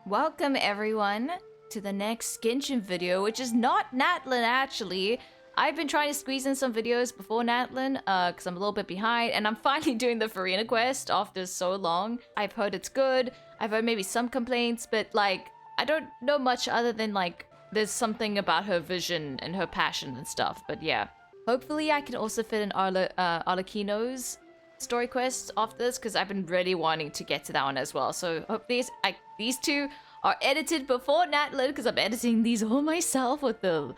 Welcome everyone to the next Genshin video, which is not Natlin actually. I've been trying to squeeze in some videos before Natlin, because I'm a little bit behind, and I'm finally doing the Furina quest after so long. I've heard it's good, I've heard maybe some complaints, but like, I don't know much other than like, there's something about her vision and her passion and stuff, but yeah. Hopefully I can also fit in Arlecchino's story quests after this, because I've been really wanting to get to that one as well. So hopefully these two are edited before Natlin, because I'm editing these all myself with the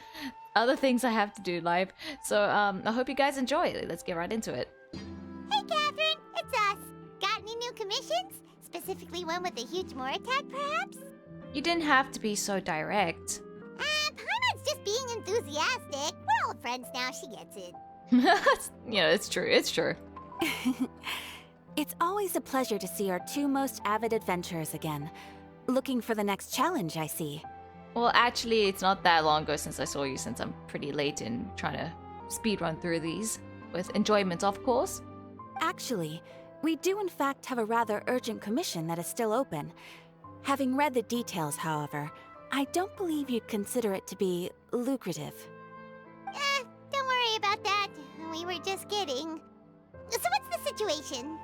other things I have to do live. So I hope you guys enjoy. Let's get right into it. Hey Catherine, it's us. Got any new commissions? Specifically one with a huge more attack, perhaps? You didn't have to be so direct. Paimon's just being enthusiastic. We're old friends now, she gets it. Yeah, it's true, it's true. It's always a pleasure to see our two most avid adventurers again. Looking for the next challenge, I see. Well, actually, it's not that long ago since I saw you, since I'm pretty late in trying to speedrun through these. With enjoyment, of course. Actually, we do in fact have a rather urgent commission that is still open. Having read the details, however, I don't believe you'd consider it to be lucrative. Don't worry about that. We were just kidding. So what's the situation?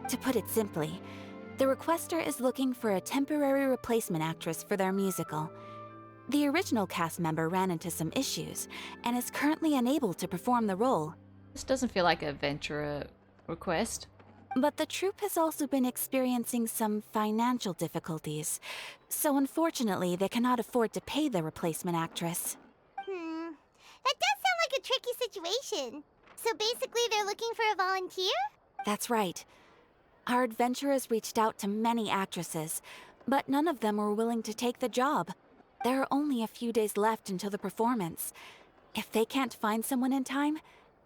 To put it simply, the requester is looking for a temporary replacement actress for their musical. The original cast member ran into some issues, and is currently unable to perform the role. This doesn't feel like a Ventura request. But the troupe has also been experiencing some financial difficulties, so unfortunately they cannot afford to pay the replacement actress. That does sound like a tricky situation. So basically they're looking for a volunteer? That's right. Our adventurers reached out to many actresses, but none of them were willing to take the job. There are only a few days left until the performance. If they can't find someone in time,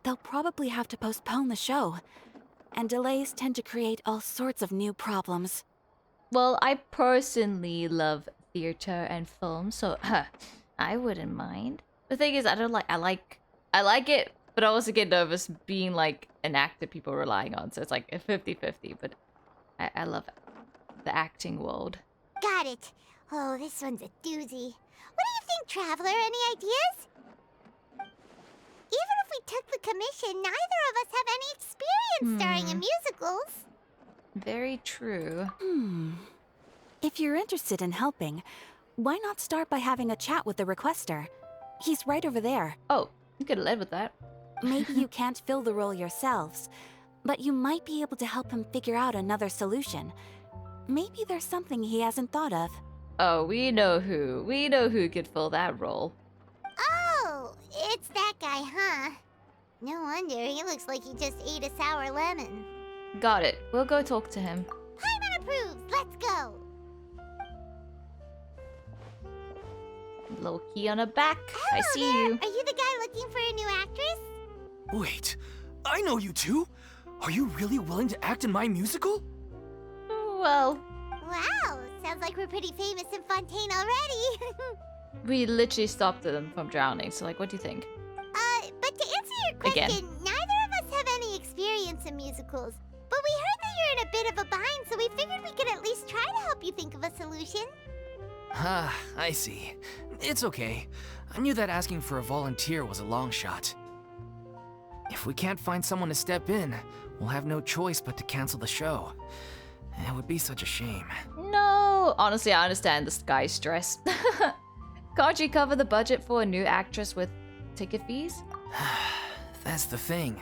they'll probably have to postpone the show. And delays tend to create all sorts of new problems. Well, I personally love theater and film, so I wouldn't mind. The thing is, I like it, but I also get nervous being like an actor people relying on, so it's like a 50-50, but I love the acting world. Got it. Oh, this one's a doozy. What do you think, Traveler? Any ideas? Even if we took the commission, neither of us have any experience starring in musicals. Very true. If you're interested in helping, why not start by having a chat with the requester? He's right over there. Oh, you could have led with that. Maybe you can't fill the role yourselves, but you might be able to help him figure out another solution. Maybe there's something he hasn't thought of. Oh, we know who. We know who could fill that role. Oh, it's that guy, huh? No wonder, he looks like he just ate a sour lemon. Got it. We'll go talk to him. Paimon approves, let's go! Little key on her back. I see you. Are you the guy looking for a new actress? Wait, I know you two! Are you really willing to act in my musical? Well, Wow, sounds like we're pretty famous in Fontaine already. we literally stopped them from drowning, so like, what do you think? But to answer your question, Again. neither of us have any experience in musicals. But we heard that you're in a bit of a bind, so we figured we could at least try to help you think of a solution. Ah, I see. It's okay. I knew that asking for a volunteer was a long shot. If we can't find someone to step in, we'll have no choice but to cancel the show. It would be such a shame. No! Honestly, I understand this guy's stress. Can't you cover the budget for a new actress with ticket fees? That's the thing.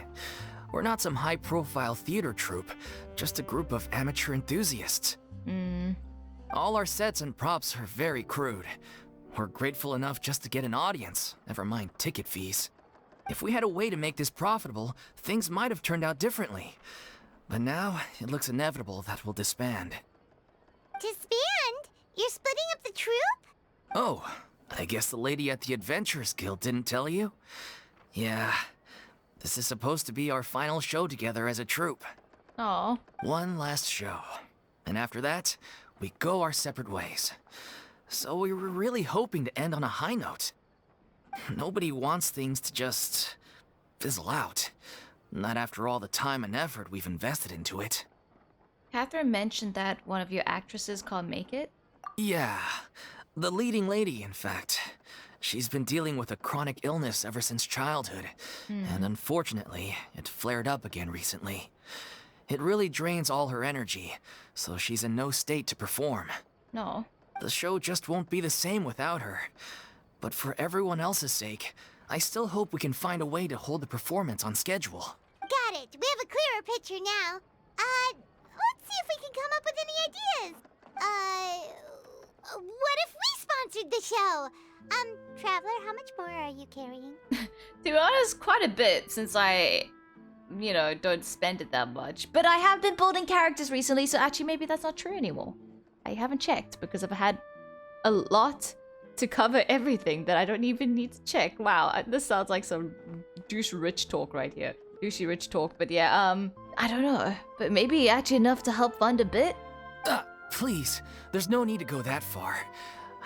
We're not some high-profile theater troupe, just a group of amateur enthusiasts. All our sets and props are very crude. We're grateful enough just to get an audience, never mind ticket fees. If we had a way to make this profitable, things might have turned out differently. But now, it looks inevitable that we'll disband. Disband? You're splitting up the troupe? Oh, I guess the lady at the Adventurers Guild didn't tell you? Yeah, this is supposed to be our final show together as a troupe. Aw. One last show. And after that, we go our separate ways. So we were really hoping to end on a high note. Nobody wants things to just fizzle out. Not after all the time and effort we've invested into it. Catherine mentioned that one of your actresses can't make it. Yeah, the leading lady, in fact. She's been dealing with a chronic illness ever since childhood, and unfortunately, it flared up again recently. It really drains all her energy, so she's in no state to perform. No. The show just won't be the same without her. But for everyone else's sake, I still hope we can find a way to hold the performance on schedule. Got it. We have a clearer picture now. Let's see if we can come up with any ideas. What if we sponsored the show? Traveler, how much more are you carrying? To be honest, quite a bit, since I, don't spend it that much. But I have been building characters recently, so actually maybe that's not true anymore. I haven't checked because I've had a lot to cover everything that I don't even need to check. Wow, this sounds like some douche rich talk right here. Douchey rich talk, but yeah, I don't know. But maybe actually enough to help fund a bit? Please, there's no need to go that far.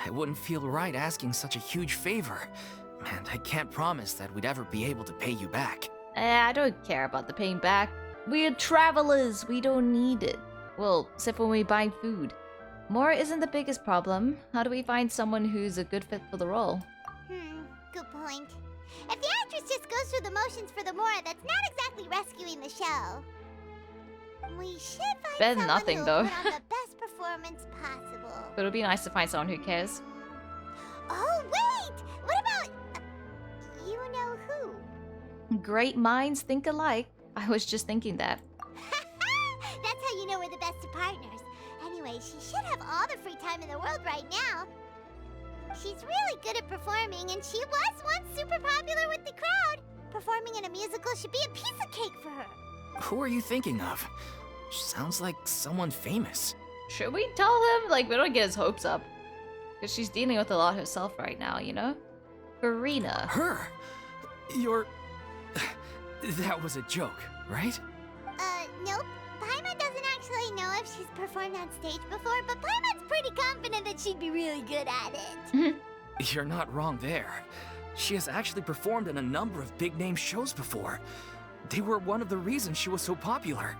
I wouldn't feel right asking such a huge favor. And I can't promise that we'd ever be able to pay you back. I don't care about the paying back. We're travelers, we don't need it. Well, except when we buy food. More isn't the biggest problem. How do we find someone who's a good fit for the role? Good point. If the actress just goes through the motions for the Mora, that's not exactly rescuing the show. We should find Better than someone nothing, who'll though. put on the best performance possible. But it'll be nice to find someone who cares. Oh, wait! What about... you know who? Great minds think alike. I was just thinking that. That's how you know we're the best of partners. Anyway, she should have all the free time in the world right now. She's really good at performing, and she was once super popular with the crowd. Performing in a musical should be a piece of cake for her. Who are you thinking of? Sounds like someone famous. Should we tell him? Like, we don't get his hopes up. Because she's dealing with a lot herself right now, you know? Furina. Her? You're... That was a joke, right? Nope. Paimon doesn't actually know if she's performed on stage before, but Paimon's pretty confident that she'd be really good at it. You're not wrong there. She has actually performed in a number of big-name shows before. They were one of the reasons she was so popular.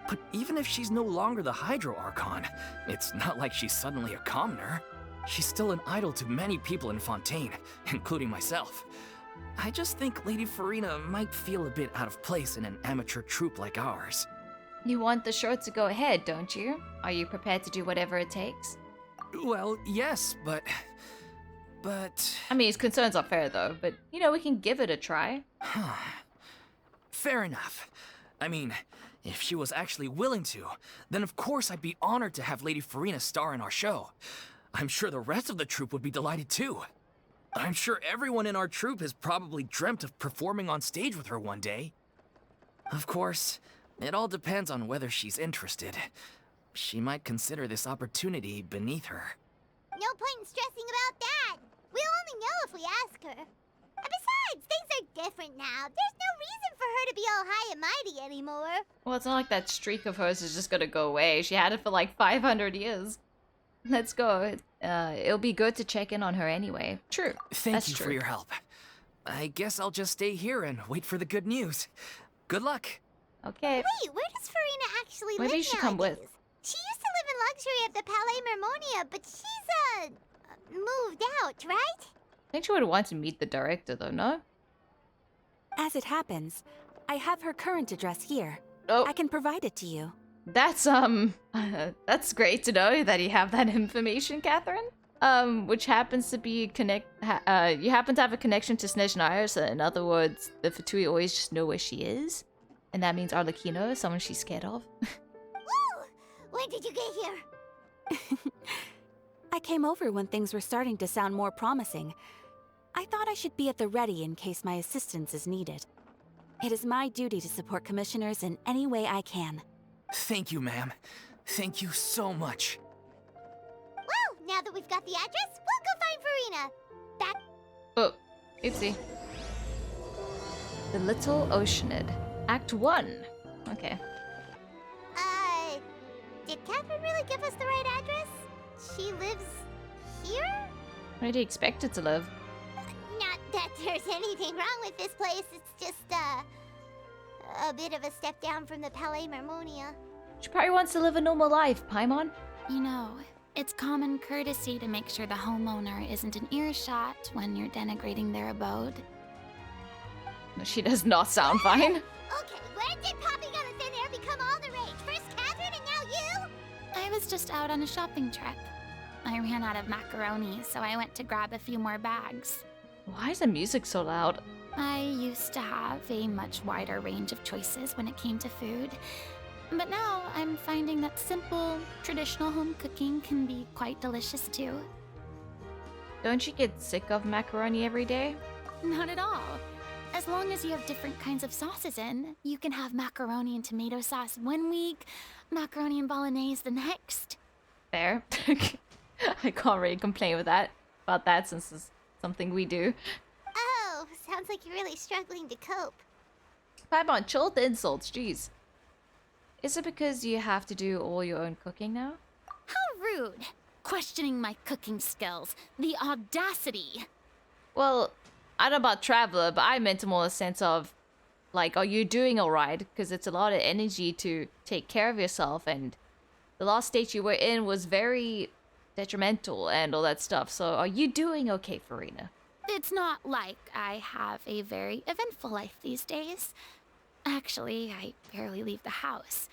But even if she's no longer the Hydro Archon, it's not like she's suddenly a commoner. She's still an idol to many people in Fontaine, including myself. I just think Lady Furina might feel a bit out of place in an amateur troupe like ours. You want the show to go ahead, don't you? Are you prepared to do whatever it takes? Well, yes, but... I mean, his concerns are fair, though, but, we can give it a try. Fair enough. I mean, if she was actually willing to, then of course I'd be honored to have Lady Furina star in our show. I'm sure the rest of the troupe would be delighted too. I'm sure everyone in our troupe has probably dreamt of performing on stage with her one day. Of course, it all depends on whether she's interested. She might consider this opportunity beneath her. No point in stressing about that. We'll only know if we ask her. And besides, things are different now. There's no reason for her to be all high and mighty anymore. Well, it's not like that streak of hers is just gonna go away. She had it for like 500 years. Let's go. It'll be good to check in on her anyway. True. Thank you for your help. I guess I'll just stay here and wait for the good news. Good luck. Okay. Wait, where does Furina actually live Maybe you should come with. nowadays? She used to live in luxury at the Palais Mermonia, but she's, moved out, right? I think she would want to meet the director, though, no? As it happens, I have her current address here. Oh. I can provide it to you. That's, that's great to know that you have that information, Catherine. Which happens to be you happen to have a connection to Snezhnaya, so in other words, the Fatui always just know where she is. And that means Arlecchino is someone she's scared of. Woo! When did you get here? I came over when things were starting to sound more promising. I thought I should be at the ready in case my assistance is needed. It is my duty to support commissioners in any way I can. Thank you, ma'am. Thank you so much. Well, now that we've got the address, we'll go find Furina. Back. Oh, oopsie. The Little Oceanid. Act 1. Okay. Did Catherine really give us the right address? She lives here? Where do you expect it to live? Not that there's anything wrong with this place. It's just, a bit of a step down from the Palais Mermonia. She probably wants to live a normal life, Paimon. You know, It's common courtesy to make sure the homeowner isn't in earshot when you're denigrating their abode. She does not sound fine. Okay, when did popping out of thin air become all the rage? First Catherine and now you? I was just out on a shopping trip. I ran out of macaroni, so I went to grab a few more bags. Why is the music so loud? I used to have a much wider range of choices when it came to food. But now I'm finding that simple, traditional home cooking can be quite delicious too. Don't you get sick of macaroni every day? Not at all. As long as you have different kinds of sauces in, you can have macaroni and tomato sauce one week, macaroni and bolognese the next. Fair. I can't really complain about that since it's something we do. Oh, sounds like you're really struggling to cope. Paimon, chill with the insults, jeez. Is it because you have to do all your own cooking now? How rude! Questioning my cooking skills. The audacity! Well, I don't know about Traveler, but I meant more a sense of, like, are you doing alright? Because it's a lot of energy to take care of yourself, and the last state you were in was very detrimental and all that stuff. So are you doing okay, Furina? It's not like I have a very eventful life these days. Actually, I barely leave the house.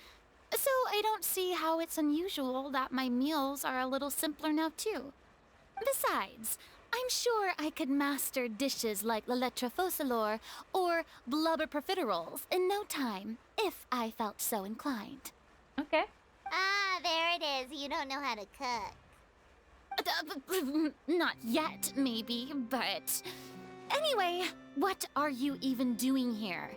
So I don't see how it's unusual that my meals are a little simpler now too. Besides, I'm sure I could master dishes like la lettre focilor or blubber profiteroles in no time, if I felt so inclined. Okay. Ah, there it is. You don't know how to cook. Not yet, maybe, but... Anyway, what are you even doing here?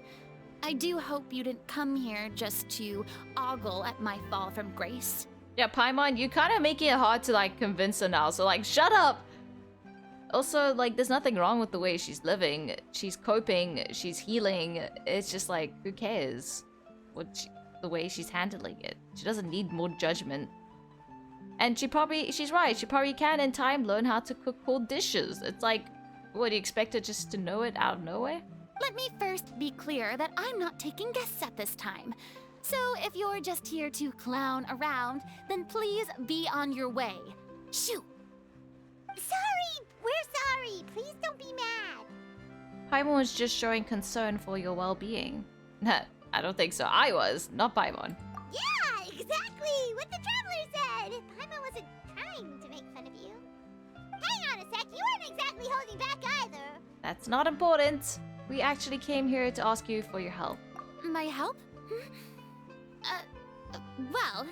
I do hope you didn't come here just to ogle at my fall from grace. Yeah, Paimon, you kind of making it hard to, like, convince her now, so, like, shut up! Also, like, there's nothing wrong with the way she's living. She's coping, she's healing. It's just, like, who cares? The way she's handling it. She doesn't need more judgment. And she's right, she probably can in time learn how to cook cold dishes. It's like, what, do you expect her just to know it out of nowhere? Let me first be clear that I'm not taking guests at this time. So if you're just here to clown around, then please be on your way. Shoo! Sorry! We're sorry! Please don't be mad! Paimon was just showing concern for your well-being. Nah, I don't think so. I was, not Paimon. Yeah, exactly! What the Traveler said! Paimon wasn't trying to make fun of you. Hang on a sec, you weren't exactly holding back either. That's not important. We actually came here to ask you for your help. My help? Well,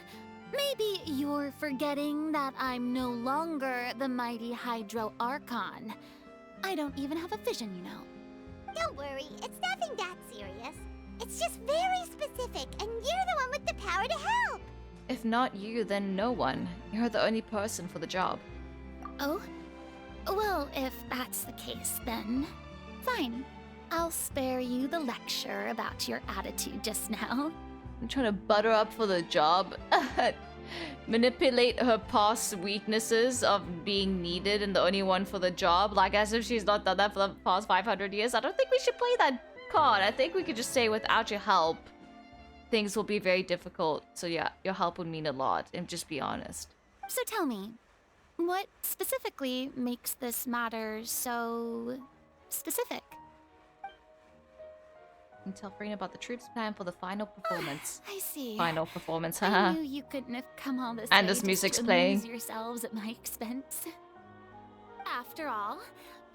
maybe you're forgetting that I'm no longer the mighty Hydro Archon. I don't even have a vision, you know. Don't worry, it's nothing that serious. It's just very specific, and you're the one with the power to help. If not you, then no one. You're the only person for the job. Oh? Well, if that's the case, then fine. I'll spare you the lecture about your attitude just now. I'm trying to butter up for the job. Manipulate her past weaknesses of being needed and the only one for the job, like as if she's not done that for the past 500 years. I don't think we should play that card. I think we could just say without your help, things will be very difficult. So yeah, your help would mean a lot, and just be honest. So tell me, what specifically makes this matter so specific? And tell Furina about the troops plan for the final performance. I see. Final performance, I haha. knew you couldn't have come all this And way this music's just to playing. amuse yourselves at my expense. After all,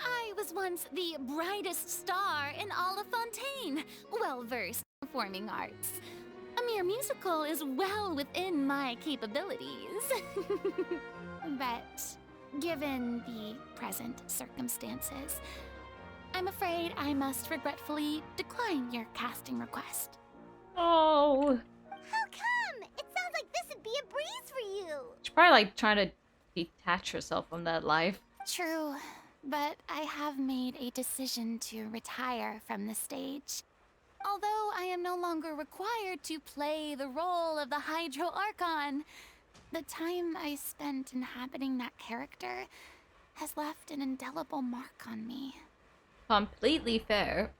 I was once the brightest star in all of Fontaine, well-versed in performing arts. A mere musical is well within my capabilities. But given the present circumstances, I'm afraid I must regretfully decline your casting request. Oh. How come? It sounds like this would be a breeze for you. She's probably like trying to detach herself from that life. True, but I have made a decision to retire from the stage. Although I am no longer required to play the role of the Hydro Archon, the time I spent inhabiting that character has left an indelible mark on me. Completely fair.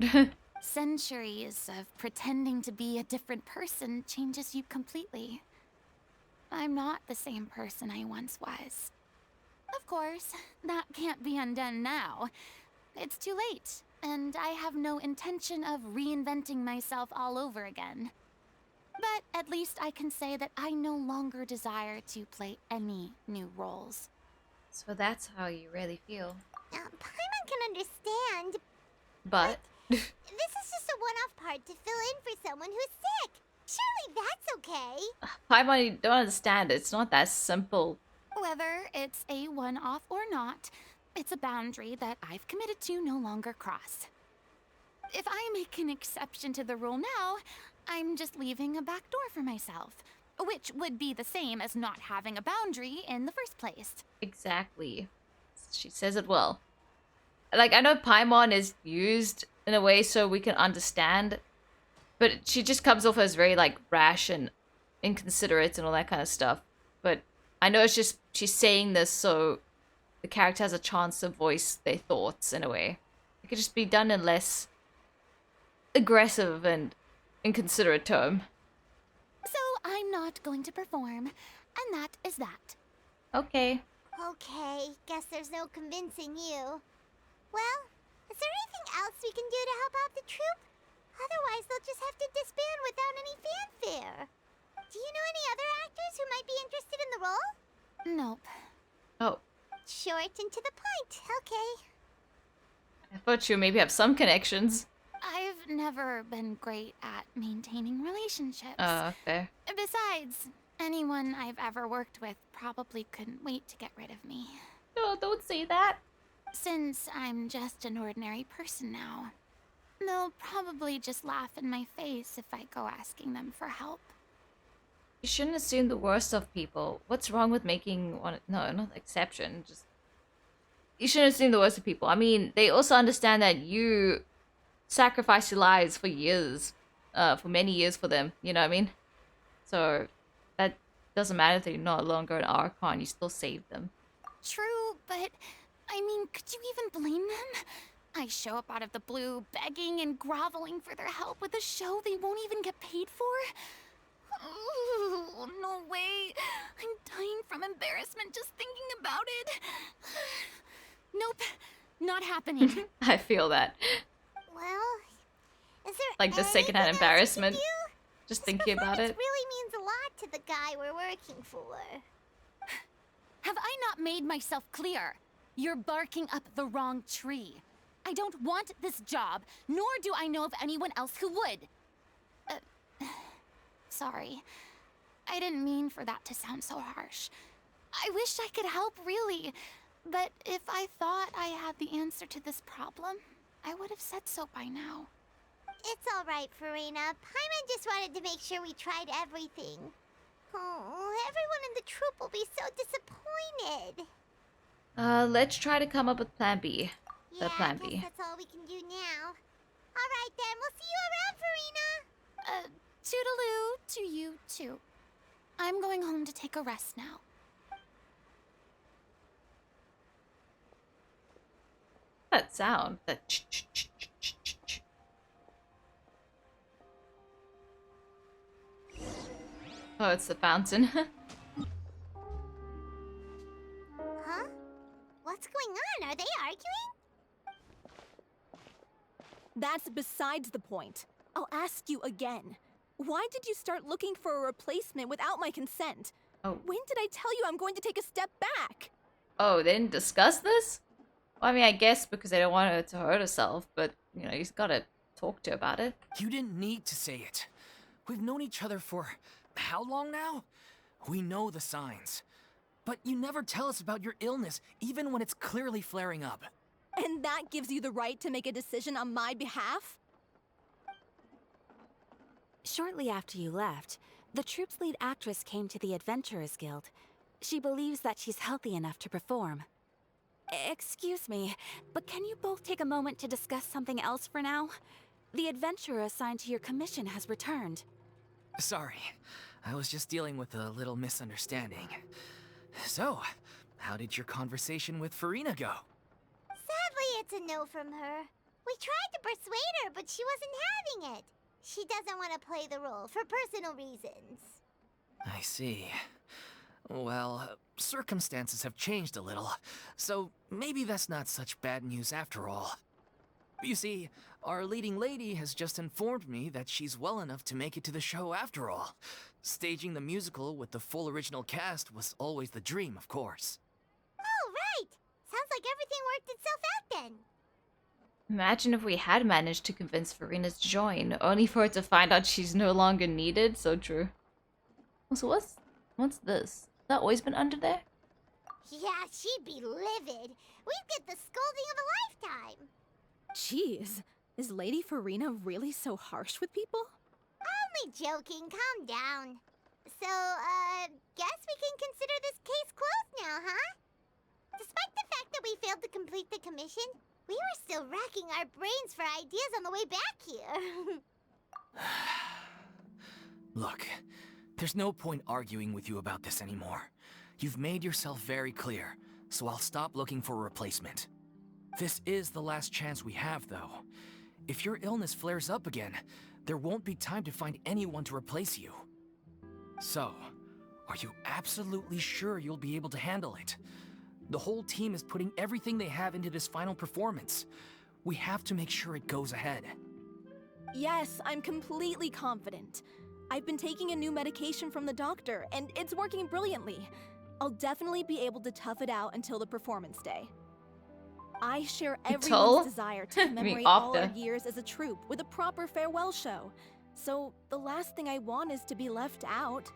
Centuries of pretending to be a different person changes you completely. I'm not the same person I once was. Of course, that can't be undone now. It's too late, and I have no intention of reinventing myself all over again. But at least I can say that I no longer desire to play any new roles. So that's how you really feel. Paimon can understand. But This is just a one-off part to fill in for someone who's sick. Surely that's okay. Paimon, you don't understand. It's not that simple. Whether it's a one-off or not, it's a boundary that I've committed to no longer cross. If I make an exception to the rule now, I'm just leaving a back door for myself, which would be the same as not having a boundary in the first place. Exactly. She says it well. Like, I know Paimon is used in a way so we can understand, but she just comes off as very, like, rash and inconsiderate and all that kind of stuff. But I know it's just she's saying this so the character has a chance to voice their thoughts in a way. It could just be done in less aggressive and inconsiderate tone. So I'm not going to perform, and that is that. Okay. Okay, guess there's no convincing you. Well, is there anything else we can do to help out the troupe? Otherwise, they'll just have to disband without any fanfare. Do you know any other actors who might be interested in the role? Nope. Oh, Short and to the point, okay. I thought you maybe have some connections. I've never been great at maintaining relationships. Fair. Besides, anyone I've ever worked with probably couldn't wait to get rid of me. No, don't say that. Since I'm just an ordinary person now, they'll probably just laugh in my face if I go asking them for help. You shouldn't assume the worst of people. What's wrong with making one? No, not exception. Just you shouldn't assume the worst of people. I mean, they also understand that you sacrificed your lives for years, for many years for them. You know what I mean? So that doesn't matter if they're no longer an Archon. You still saved them. True, but I mean, could you even blame them? I show up out of the blue, begging and groveling for their help with a show they won't even get paid for. Ooh, no way. I'm dying from embarrassment just thinking about it. Nope, not happening. I feel that. Well, is there Like just secondhand anything else we embarrassment. can do? Just This thinking about performance it. really means a lot to the guy we're working for. Have I not made myself clear? You're barking up the wrong tree. I don't want this job, nor do I know of anyone else who would. Sorry. I didn't mean for that to sound so harsh. I wish I could help, really. But if I thought I had the answer to this problem, I would have said so by now. It's all right, Furina. Paimon just wanted to make sure we tried everything. Oh, everyone in the troupe will be so disappointed. Let's try to come up with Plan B. Yeah, Plan I B. guess that's all we can do now. All right then, we'll see you around, Furina. Toodaloo to you too. I'm going home to take a rest now. That sound. That ch ch ch ch ch ch ch. Oh, it's the fountain. Huh? What's going on? Are they arguing? That's besides the point. I'll ask you again. Why did you start looking for a replacement without my consent? Oh. When did I tell you I'm going to take a step back? Oh, they didn't discuss this? Well, I mean, I guess because they don't want her to hurt herself, but, you know, you've got to talk to her about it. You didn't need to say it. We've known each other for how long now? We know the signs. But you never tell us about your illness, even when it's clearly flaring up. And that gives you the right to make a decision on my behalf? Shortly after you left, the troupe's lead actress came to the Adventurers Guild. She believes that she's healthy enough to perform. Excuse me, but can you both take a moment to discuss something else for now? The adventurer assigned to your commission has returned. Sorry, I was just dealing with a little misunderstanding. So, how did your conversation with Furina go? Sadly, it's a no from her. We tried to persuade her, but she wasn't having it. She doesn't want to play the role for personal reasons. I see. Well, circumstances have changed a little, so maybe that's not such bad news after all. You see, our leading lady has just informed me that she's well enough to make it to the show after all. Staging the musical with the full original cast was always the dream, of course. Oh, right! Sounds like everything worked itself out then. Imagine if we had managed to convince Furina to join, only for her to find out she's no longer needed. So true. So what's this? Has that always been under there? Yeah, she'd be livid. We'd get the scolding of a lifetime. Jeez, is Lady Furina really so harsh with people? Only joking, calm down. So, guess we can consider this case closed now, huh? Despite the fact that we failed to complete the commission, we were still racking our brains for ideas on the way back here. Look, there's no point arguing with you about this anymore. You've made yourself very clear, so I'll stop looking for a replacement. This is the last chance we have, though. If your illness flares up again, there won't be time to find anyone to replace you. So, are you absolutely sure you'll be able to handle it? The whole team is putting everything they have into this final performance. We have to make sure it goes ahead. Yes, I'm completely confident. I've been taking a new medication from the doctor, and it's working brilliantly. I'll definitely be able to tough it out until the performance day. I share everyone's desire to commemorate all our years as a troupe with a proper farewell show. So the last thing I want is to be left out.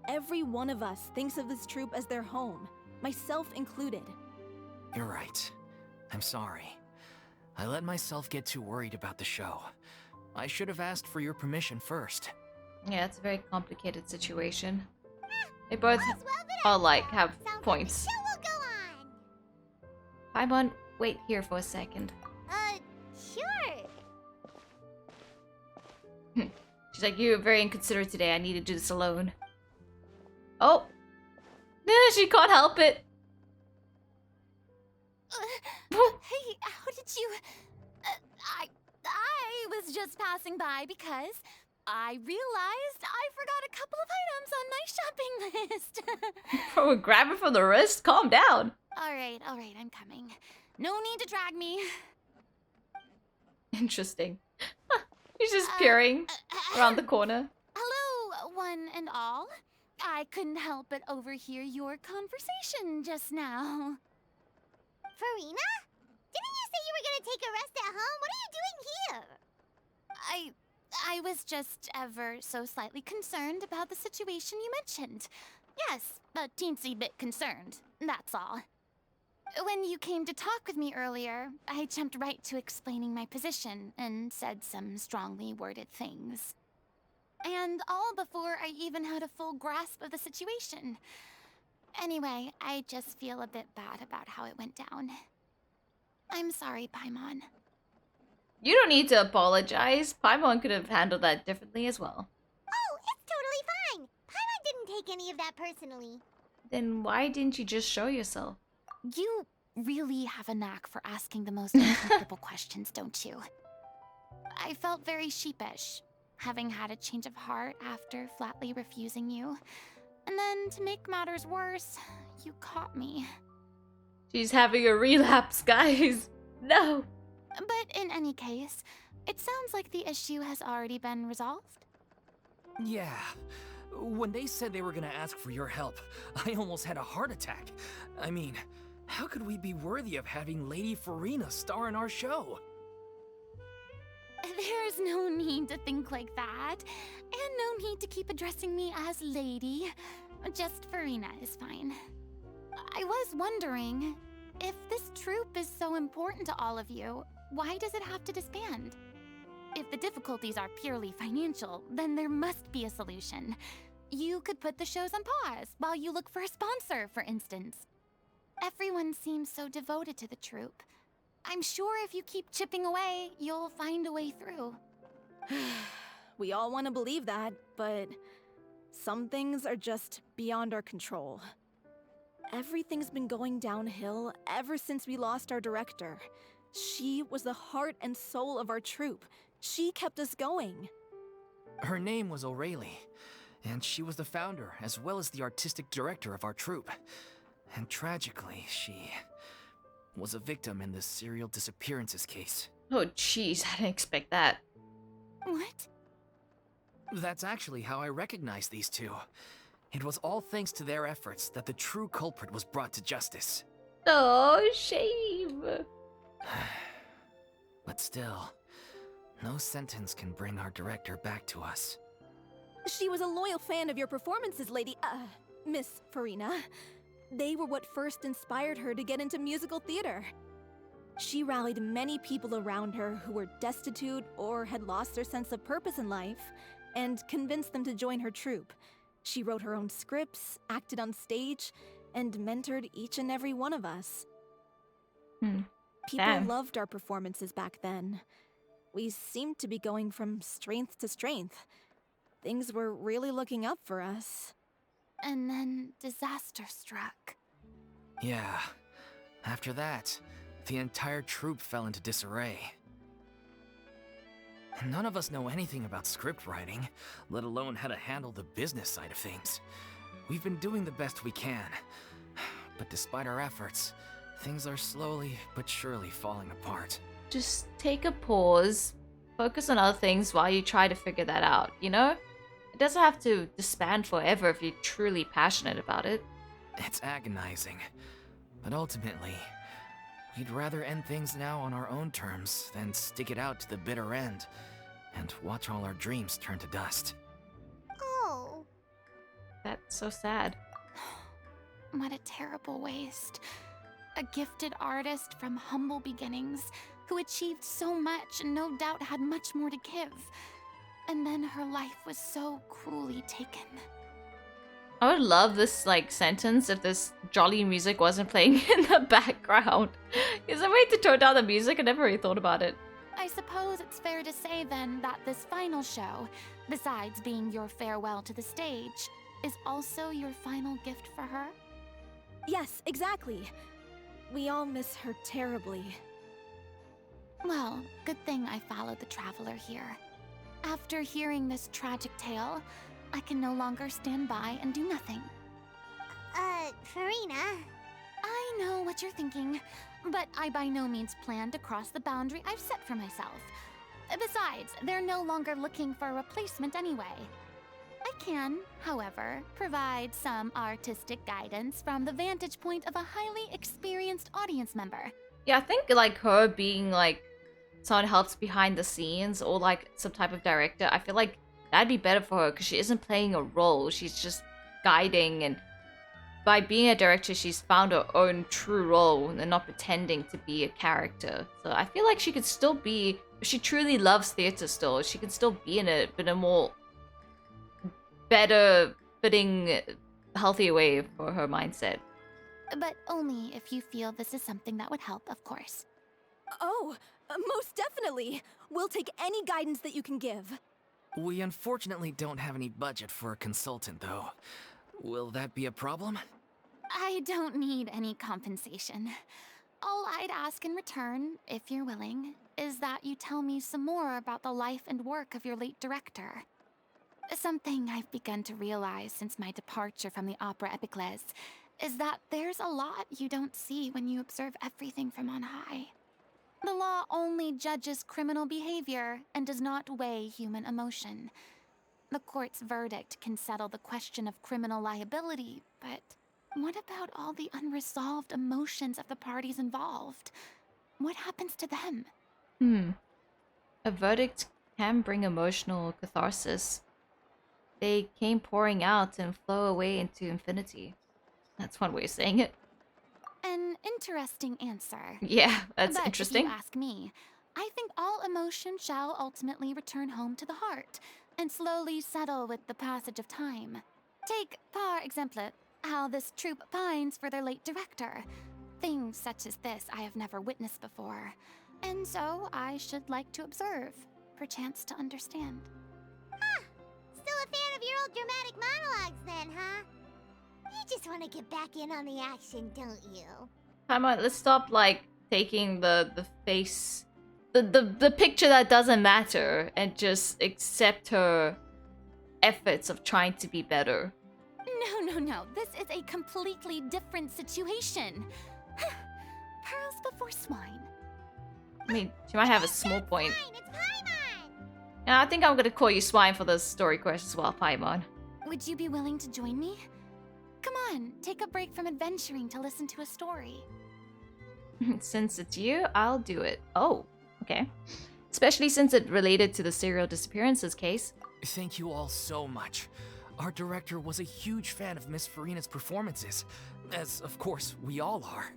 Every one of us thinks of this troupe as their home, myself included. You're right. I'm sorry. I let myself get too worried about the show. I should have asked for your permission first. Yeah, it's a very complicated situation. They both all have points. Paimon, wait here for a second. Sure. She's like, you're very inconsiderate today. I need to do this alone. Oh! She can't help it. Hey, how did you... I was just passing by because I realized I forgot a couple of items on my shopping list. Bro, grab it from the wrist? Calm down. All right, I'm coming. No need to drag me. Interesting. He's just peering around the corner. Hello, one and all. I couldn't help but overhear your conversation just now. Furina? Didn't you say you were gonna take a rest at home? What are you doing here? I was just ever so slightly concerned about the situation you mentioned. Yes, a teensy bit concerned, that's all. When you came to talk with me earlier, I jumped right to explaining my position and said some strongly worded things. And all before I even had a full grasp of the situation. Anyway, I just feel a bit bad about how it went down. I'm sorry, Paimon. You don't need to apologize. Paimon could have handled that differently as well. Oh, it's totally fine. Paimon didn't take any of that personally. Then why didn't you just show yourself? You really have a knack for asking the most uncomfortable questions, don't you? I felt very sheepish, having had a change of heart after flatly refusing you. And then, to make matters worse, you caught me. She's having a relapse, guys. No. But in any case, it sounds like the issue has already been resolved. Yeah. When they said they were gonna ask for your help, I almost had a heart attack. I mean, how could we be worthy of having Lady Furina star in our show? There's no need to think like that, and no need to keep addressing me as Lady. Just Furina is fine. I was wondering, if this troupe is so important to all of you, why does it have to disband? If the difficulties are purely financial, then there must be a solution. You could put the shows on pause while you look for a sponsor, for instance. Everyone seems so devoted to the troupe. I'm sure if you keep chipping away, you'll find a way through. We all want to believe that, but some things are just beyond our control. Everything's been going downhill ever since we lost our director. She was the heart and soul of our troupe. She kept us going. Her name was O'Reilly, and she was the founder as well as the artistic director of our troupe. And tragically, she was a victim in the serial disappearances case. Oh, jeez, I didn't expect that. What? That's actually how I recognized these two. It was all thanks to their efforts that the true culprit was brought to justice. Oh, shame. But still, no sentence can bring our director back to us. She was a loyal fan of your performances, Miss Furina. They were what first inspired her to get into musical theater. She rallied many people around her who were destitute or had lost their sense of purpose in life, and convinced them to join her troupe. She wrote her own scripts, acted on stage, and mentored each and every one of us. People Damn. loved our performances back then. We seemed to be going from strength to strength. Things were really looking up for us. And then disaster struck. Yeah. After that, the entire troupe fell into disarray. None of us know anything about script writing, let alone how to handle the business side of things. We've been doing the best we can, but despite our efforts, things are slowly but surely falling apart. Just take a pause, focus on other things while you try to figure that out, you know? It doesn't have to disband forever if you're truly passionate about it. It's agonizing, but ultimately, we'd rather end things now on our own terms than stick it out to the bitter end and watch all our dreams turn to dust. Oh. That's so sad. What a terrible waste. A gifted artist from humble beginnings who achieved so much and no doubt had much more to give. And then her life was so cruelly taken. I would love this, like, sentence if this jolly music wasn't playing in the background. Is there a way to tone down the music? I never really thought about it. I suppose it's fair to say then that this final show, besides being your farewell to the stage, is also your final gift for her? Yes, exactly. We all miss her terribly. Well, good thing I followed the traveler here. After hearing this tragic tale, I can no longer stand by and do nothing. Furina. I know what you're thinking, but I by no means plan to cross the boundary I've set for myself. Besides, they're no longer looking for a replacement anyway. I can, however, provide some artistic guidance from the vantage point of a highly experienced audience member. Yeah, I think, like, her being, like, someone helps behind the scenes or, like, some type of director, I feel like that'd be better for her because she isn't playing a role. She's just guiding, and by being a director, she's found her own true role and not pretending to be a character. So I feel like she could still be, if she truly loves theater still, she could still be in it, but in a more better fitting, healthier way for her mindset. But only if you feel this is something that would help, of course. Oh, most definitely. We'll take any guidance that you can give. We unfortunately don't have any budget for a consultant, though. Will that be a problem? I don't need any compensation. All I'd ask in return, if you're willing, is that you tell me some more about the life and work of your late director. Something I've begun to realize since my departure from the Opera Epiclese is that there's a lot you don't see when you observe everything from on high. The law only judges criminal behavior and does not weigh human emotion. The court's verdict can settle the question of criminal liability, but what about all the unresolved emotions of the parties involved? What happens to them? A verdict can bring emotional catharsis. They came pouring out and flow away into infinity. That's one way of saying it. An interesting answer. Yeah, that's But interesting. if you ask me, I think all emotion shall ultimately return home to the heart and slowly settle with the passage of time. Take, par exemple, how this troupe pines for their late director. Things such as this I have never witnessed before, and so I should like to observe, perchance to understand. Still a fan of your old dramatic monologues then, huh? You just want to get back in on the action, don't you? Come on, let's stop, like, taking the face, the picture that doesn't matter and just accept her efforts of trying to be better. No. This is a completely different situation. Pearls before swine. I mean, she might have a small point. Fine, it's Paimon! Yeah, I think I'm gonna call you Swine for the story quest as well, Paimon. Would you be willing to join me? Come on, take a break from adventuring to listen to a story. Since it's you, I'll do it. Oh, okay. Especially since it related to the serial disappearances case. Thank you all so much. Our director was a huge fan of Miss Furina's performances, as of course we all are.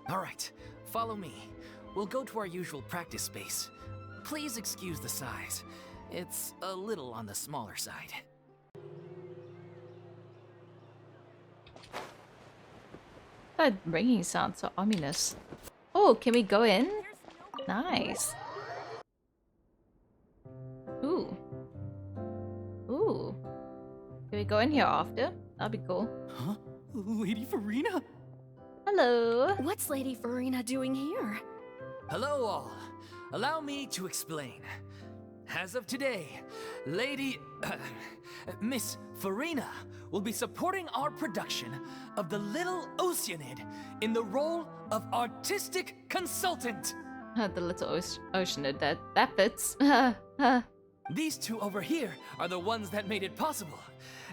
Alright, follow me. We'll go to our usual practice space. Please excuse the size. It's a little on the smaller side. That ringing sounds so ominous. Oh, can we go in? Nice. Ooh. Ooh. Can we go in here after? That'd be cool. Huh? Lady Furina? Hello. What's Lady Furina doing here? Hello all. Allow me to explain. As of today, Miss Furina will be supporting our production of The Little Oceanid in the role of artistic consultant. The little oceanid, that fits. These two over here are the ones that made it possible.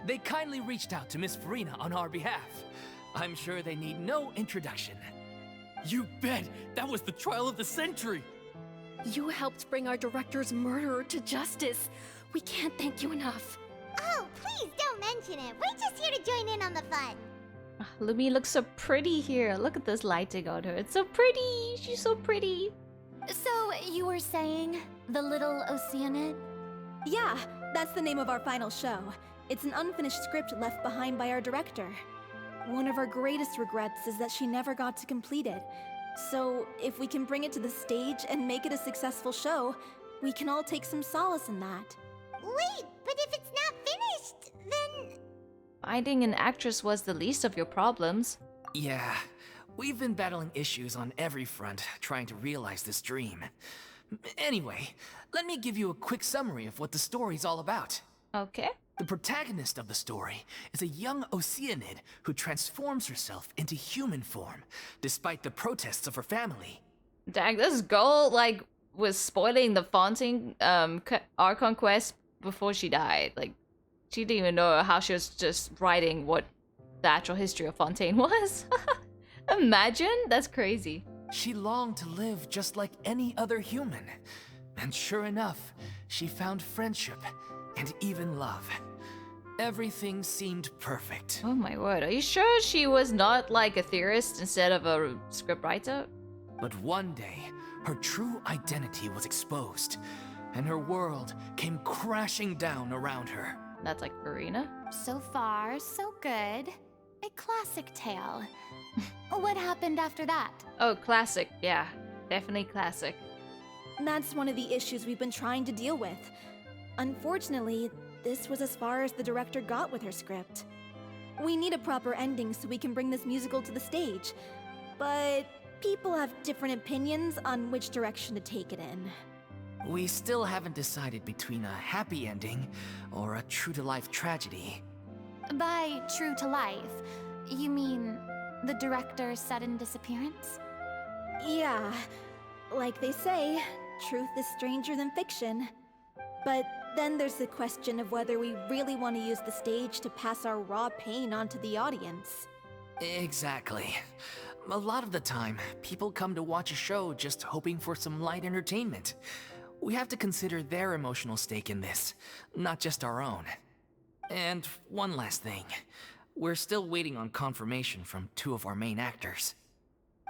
They kindly reached out to Miss Furina on our behalf. I'm sure they need no introduction. You bet! That was the trial of the century! You helped bring our director's murderer to justice. We can't thank you enough. Oh, please don't mention it. We're just here to join in on the fun. Lumi looks so pretty here. Look at this lighting on her. It's so pretty. She's so pretty. So, you were saying The Little Oceanid? Yeah, that's the name of our final show. It's an unfinished script left behind by our director. One of our greatest regrets is that she never got to complete it. So, if we can bring it to the stage and make it a successful show, we can all take some solace in that. Wait, but if it's not finished, then... Finding an actress was the least of your problems. Yeah, we've been battling issues on every front trying to realize this dream. Anyway, let me give you a quick summary of what the story's all about. Okay. The protagonist of the story is a young Oceanid who transforms herself into human form, despite the protests of her family. Dang, this girl, like, was spoiling the Fontaine, Archon quest before she died. Like, she didn't even know how she was just writing what the actual history of Fontaine was. Imagine? That's crazy. She longed to live just like any other human. And sure enough, she found friendship and even love. Everything seemed perfect. Oh my word, are you sure she was not like a theorist instead of a scriptwriter? But one day, her true identity was exposed, and her world came crashing down around her. That's like Furina? So far, so good. A classic tale. What happened after that? Oh, classic, yeah. Definitely classic. That's one of the issues we've been trying to deal with. Unfortunately, this was as far as the director got with her script. We need a proper ending so we can bring this musical to the stage. But people have different opinions on which direction to take it in. We still haven't decided between a happy ending or a true-to-life tragedy. By true to life, you mean the director's sudden disappearance? Yeah, like they say, truth is stranger than fiction. But then there's the question of whether we really want to use the stage to pass our raw pain onto the audience. Exactly. A lot of the time, people come to watch a show just hoping for some light entertainment. We have to consider their emotional stake in this, not just our own. And one last thing. We're still waiting on confirmation from two of our main actors.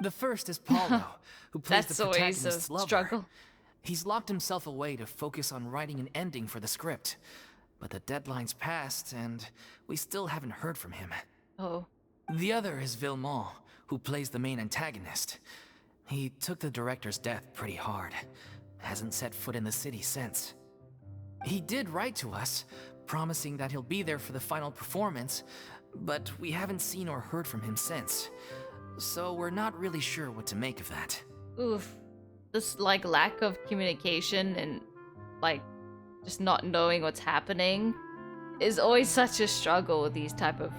The first is Paulo, who plays That's the always a protagonist's lover. struggle. He's locked himself away to focus on writing an ending for the script. But the deadline's passed, and we still haven't heard from him. Oh. The other is Villemont, who plays the main antagonist. He took the director's death pretty hard. Hasn't set foot in the city since. He did write to us, promising that he'll be there for the final performance, but we haven't seen or heard from him since. So we're not really sure what to make of that. Oof. This, like, lack of communication and, like, just not knowing what's happening is always such a struggle with these type of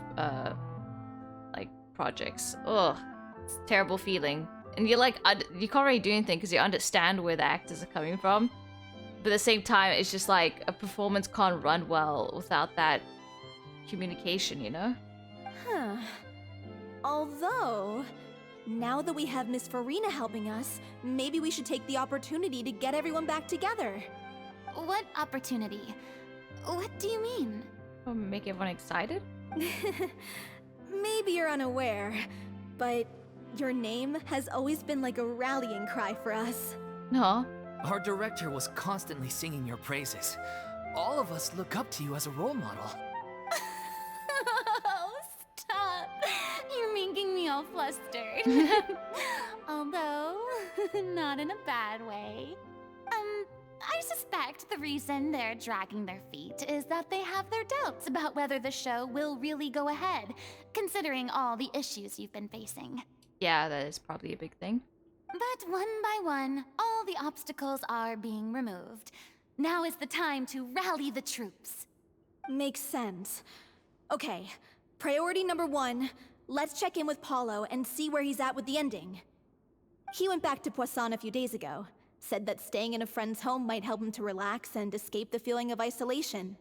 like projects. Ugh, it's a terrible feeling. And you're like, you can't really do anything because you understand where the actors are coming from. But at the same time, it's just like a performance can't run well without that communication, you know? Huh. Although, now that we have Miss Furina helping us, maybe we should take the opportunity to get everyone back together. What opportunity? What do you mean? Oh, make everyone excited? Maybe you're unaware, but your name has always been like a rallying cry for us. No. Our director was constantly singing your praises. All of us look up to you as a role model. Oh, stop! You're making me all flustered. Although, not in a bad way. I suspect the reason they're dragging their feet is that they have their doubts about whether the show will really go ahead, considering all the issues you've been facing. Yeah, that is probably a big thing. But one by one, all the obstacles are being removed. Now is the time to rally the troops. Makes sense. Okay, priority number 1, let's check in with Paulo and see where he's at with the ending. He went back to Poisson a few days ago. Said that staying in a friend's home might help him to relax and escape the feeling of isolation.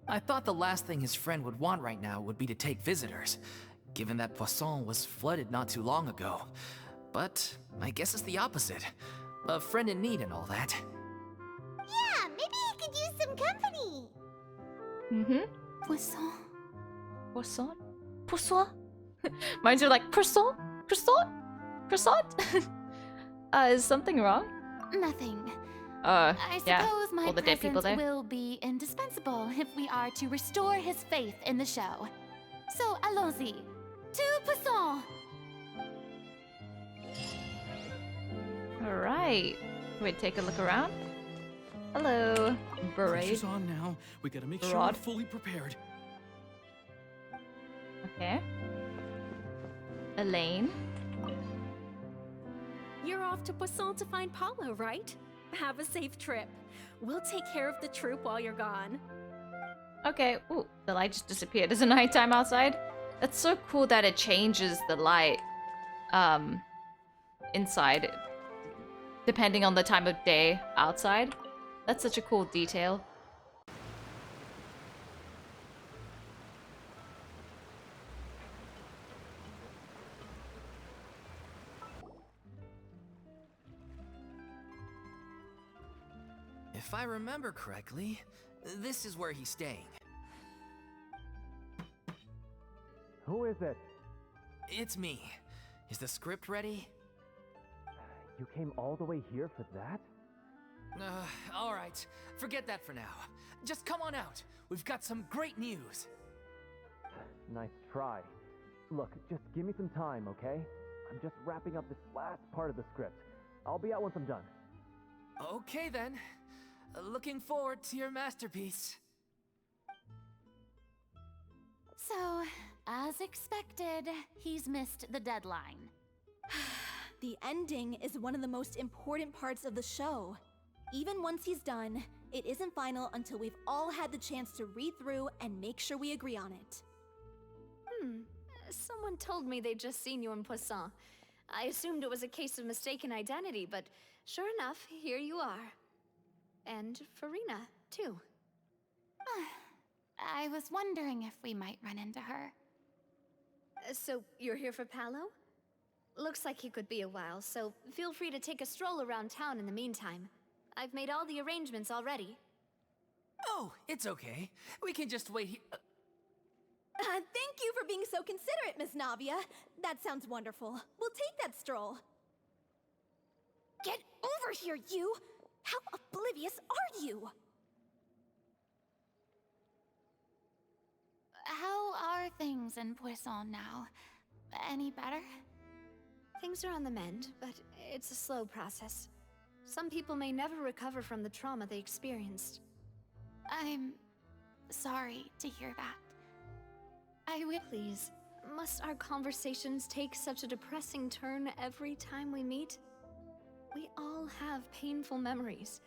I thought the last thing his friend would want right now would be to take visitors, given that Poisson was flooded not too long ago. But I guess it's the opposite. A friend in need and all that. Yeah, maybe he could use some company. Mm-hmm. Poisson. Croissant? Croissant? Mine's are like, croissant? Croissant? Croissant? Is something wrong? Nothing. Yeah. I suppose my all the dead people presence there. will be indispensable if we are to restore his faith in the show. So, allons-y. To Poisson! Alright. Wait, take a look around. Hello, Beret. Pressure's on now. We gotta make sure we're Rod. fully prepared. Okay. Elaine. You're off to Poisson to find Paulo, right? Have a safe trip. We'll take care of the troop while you're gone. Okay. Ooh, the light just disappeared. Is it nighttime outside? That's so cool that it changes the light inside depending on the time of day outside. That's such a cool detail. If I remember correctly, this is where he's staying. Who is it? It's me. Is the script ready? You came all the way here for that? Alright. Forget that for now. Just come on out. We've got some great news. Nice try. Look, just give me some time, okay? I'm just wrapping up this last part of the script. I'll be out once I'm done. Okay then. Looking forward to your masterpiece. So, as expected, he's missed the deadline. The ending is one of the most important parts of the show. Even once he's done, it isn't final until we've all had the chance to read through and make sure we agree on it. Someone told me they'd just seen you in Poisson. I assumed it was a case of mistaken identity, but sure enough, here you are. And Furina, too. I was wondering if we might run into her. So, you're here for Paulo? Looks like he could be a while, so feel free to take a stroll around town in the meantime. I've made all the arrangements already. Oh, it's okay. We can just wait here. Thank you for being so considerate, Miss Navia. That sounds wonderful. We'll take that stroll. Get over here, you! How oblivious are you? How are things in Poisson now? Any better? Things are on the mend, but it's a slow process. Some people may never recover from the trauma they experienced. I'm sorry to hear that. I will. Please, must our conversations take such a depressing turn every time we meet? We all have painful memories.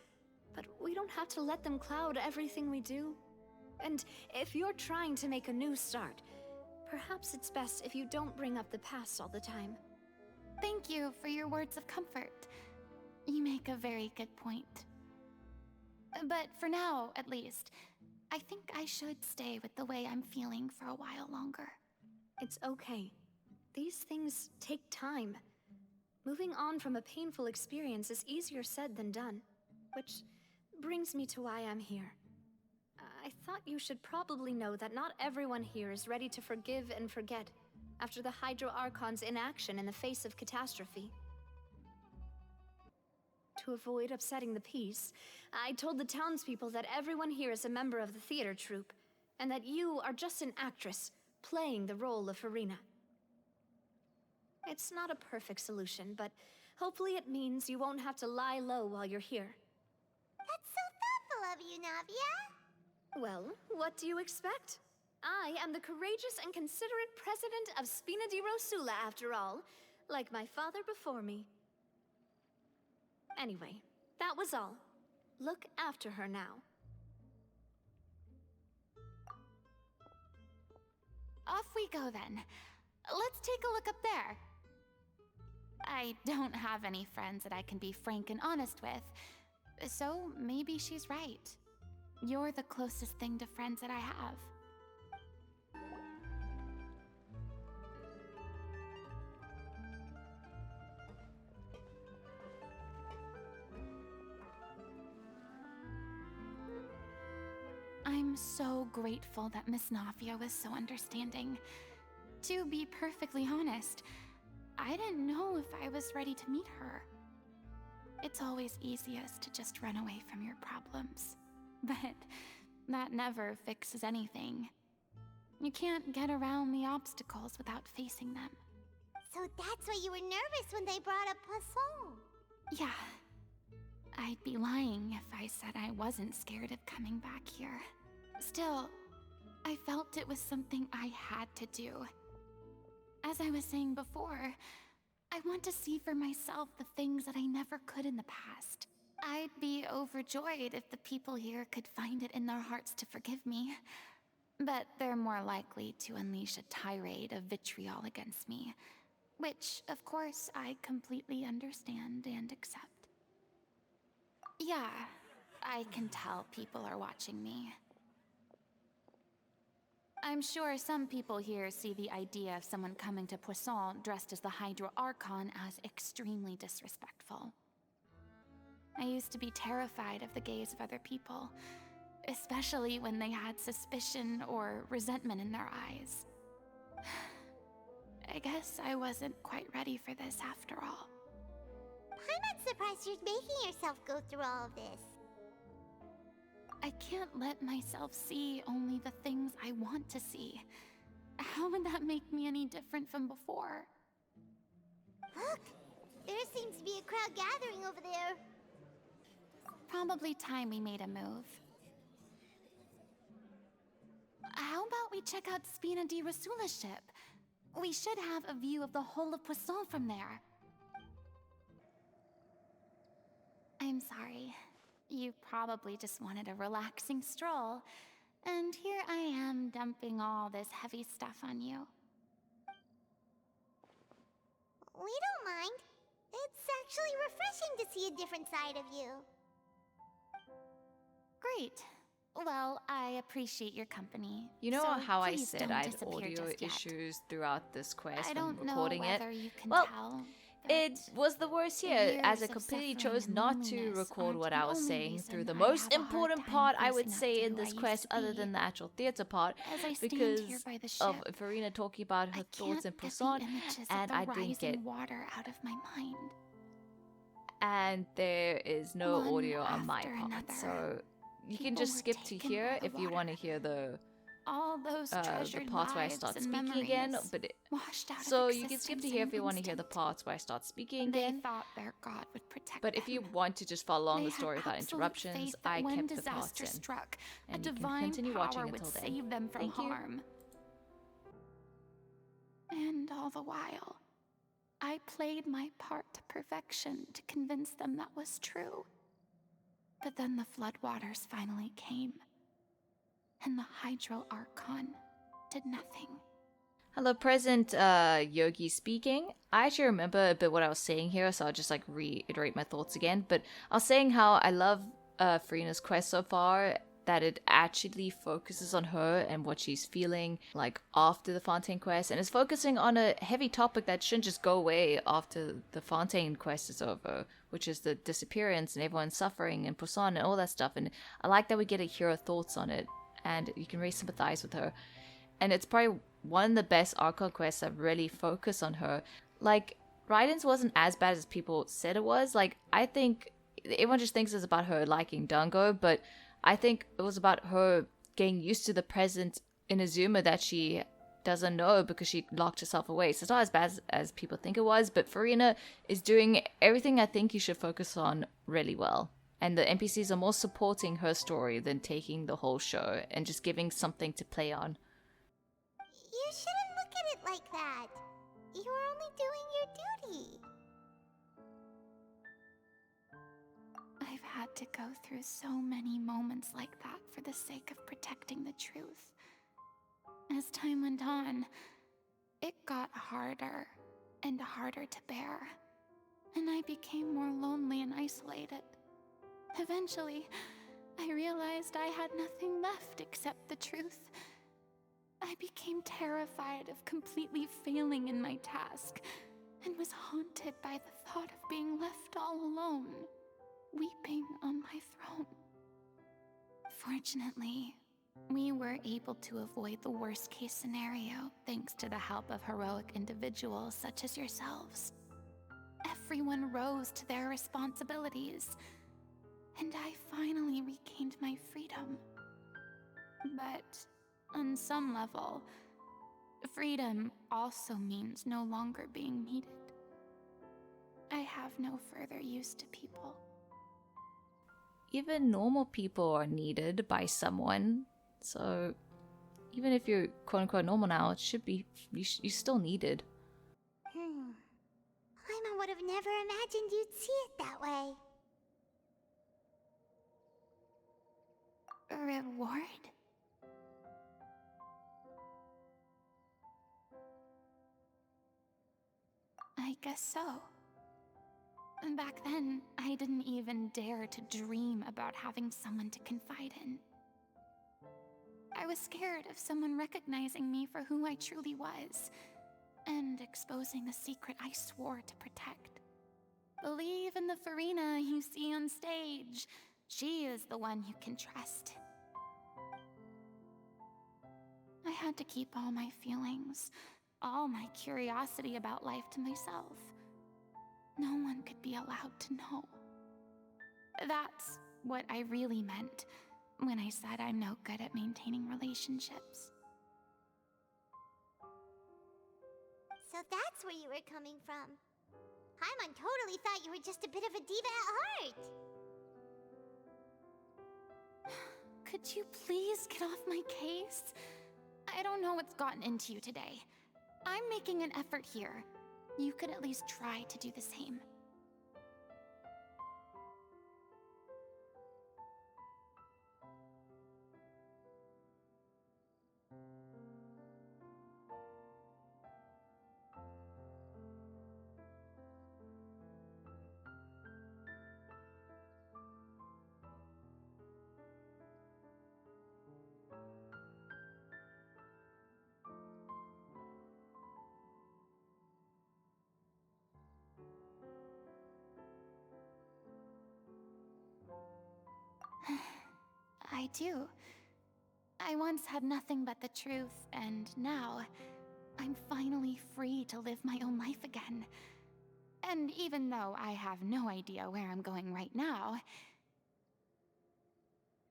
But we don't have to let them cloud everything we do. And if you're trying to make a new start, perhaps it's best if you don't bring up the past all the time. Thank you for your words of comfort. You make a very good point. But for now, at least, I think I should stay with the way I'm feeling for a while longer. It's okay. These things take time. Moving on from a painful experience is easier said than done. Which brings me to why I'm here. I thought you should probably know that not everyone here is ready to forgive and forget after the Hydro Archon's inaction in the face of catastrophe. To avoid upsetting the peace, I told the townspeople that everyone here is a member of the theater troupe, and that you are just an actress playing the role of Furina. It's not a perfect solution, but hopefully it means you won't have to lie low while you're here. That's so thoughtful of you, Navia. Well, what do you expect? I am the courageous and considerate president of Spina di Rosula, after all, like my father before me. Anyway, that was all. Look after her now. Off we go then. Let's take a look up there. I don't have any friends that I can be frank and honest with, so maybe she's right. You're the closest thing to friends that I have. I'm so grateful that Miss Navia was so understanding. To be perfectly honest, I didn't know if I was ready to meet her. It's always easiest to just run away from your problems. But that never fixes anything. You can't get around the obstacles without facing them. So that's why you were nervous when they brought up Poisson. Yeah. I'd be lying if I said I wasn't scared of coming back here. Still, I felt it was something I had to do. As I was saying before, I want to see for myself the things that I never could in the past. I'd be overjoyed if the people here could find it in their hearts to forgive me. But they're more likely to unleash a tirade of vitriol against me. Which, of course, I completely understand and accept. Yeah, I can tell people are watching me. I'm sure some people here see the idea of someone coming to Poisson dressed as the Hydro Archon as extremely disrespectful. I used to be terrified of the gaze of other people, especially when they had suspicion or resentment in their eyes. I guess I wasn't quite ready for this after all. I'm not surprised you're making yourself go through all of this. I can't let myself see only the things I want to see. How would that make me any different from before? Look! There seems to be a crowd gathering over there. Probably time we made a move. How about we check out Spina di Rosula's ship? We should have a view of the whole of Poisson from there. I'm sorry. You probably just wanted a relaxing stroll, and here I am dumping all this heavy stuff on you. We don't mind. It's actually refreshing to see a different side of you. Great. Well, I appreciate your company. You know so how I please said don't I had disappear audio just yet. issues throughout this quest I when don't know recording it? whether you can Well, tell, it but was the worst here, as I years of completely suffering chose and not to loneliness record aren't what the I was only saying reason through the I most have a hard important time part, I would facing up say, to in who I this used quest, to other be. than the actual theater part, As I stand because here by the of ship, Furina talking about her I thoughts can't in get Poisson, the images and of the I didn't rising get, water out of my mind. and there is no One audio on my after part, another, so you can people just were skip to taken here by the if you want to water. hear the All those treasured parts where I lives start and speaking memories again, but washed out so of you can skip existence to here in if an you want to hear the instant. parts where I start speaking They again. thought their god would protect But them. if you want to just follow along They the story had without absolute interruptions, faith that I when kept the parts disaster in. struck, a And you can divine continue power watching would until then. save them from Thank you. harm. And all the while, I played my part to perfection to convince them that was true. But then the floodwaters finally came, and the Hydro Archon did nothing. Hello, present Yogi speaking. I actually remember a bit what I was saying here, so I'll just like reiterate my thoughts again. But I was saying how I love Furina's quest so far, that it actually focuses on her and what she's feeling like after the Fontaine quest, and it's focusing on a heavy topic that shouldn't just go away after the Fontaine quest is over, which is the disappearance and everyone suffering and Poussin and all that stuff. And I like that we get to hear her thoughts on it, and you can really sympathize with her. And it's probably one of the best Archon quests that really focus on her. Like, Raiden's wasn't as bad as people said it was. Like, I think everyone just thinks it's about her liking Dango, but I think it was about her getting used to the presence in Azuma that she doesn't know because she locked herself away. So it's not as bad as people think it was, but Furina is doing everything I think you should focus on really well. And the NPCs are more supporting her story than taking the whole show and just giving something to play on. You shouldn't look at it like that. You were only doing your duty. I've had to go through so many moments like that for the sake of protecting the truth. As time went on, it got harder and harder to bear, and I became more lonely and isolated. Eventually, I realized I had nothing left except the truth. I became terrified of completely failing in my task, and was haunted by the thought of being left all alone, weeping on my throne. Fortunately, we were able to avoid the worst-case scenario thanks to the help of heroic individuals such as yourselves. Everyone rose to their responsibilities, and I finally regained my freedom. But on some level, freedom also means no longer being needed. I have no further use to people. Even normal people are needed by someone, so even if you're quote-unquote normal now, it should be, you're still needed. Paimon would have never imagined you'd see it that way. Reward? I guess so. Back then, I didn't even dare to dream about having someone to confide in. I was scared of someone recognizing me for who I truly was, and exposing the secret I swore to protect. Believe in the Furina you see on stage. She is the one you can trust. I had to keep all my feelings, all my curiosity about life to myself. No one could be allowed to know. That's what I really meant when I said I'm no good at maintaining relationships. So that's where you were coming from. Paimon totally thought you were just a bit of a diva at heart. Could you please get off my case? I don't know what's gotten into you today. I'm making an effort here. You could at least try to do the same. I do. I once had nothing but the truth, and now I'm finally free to live my own life again. And even though I have no idea where I'm going right now,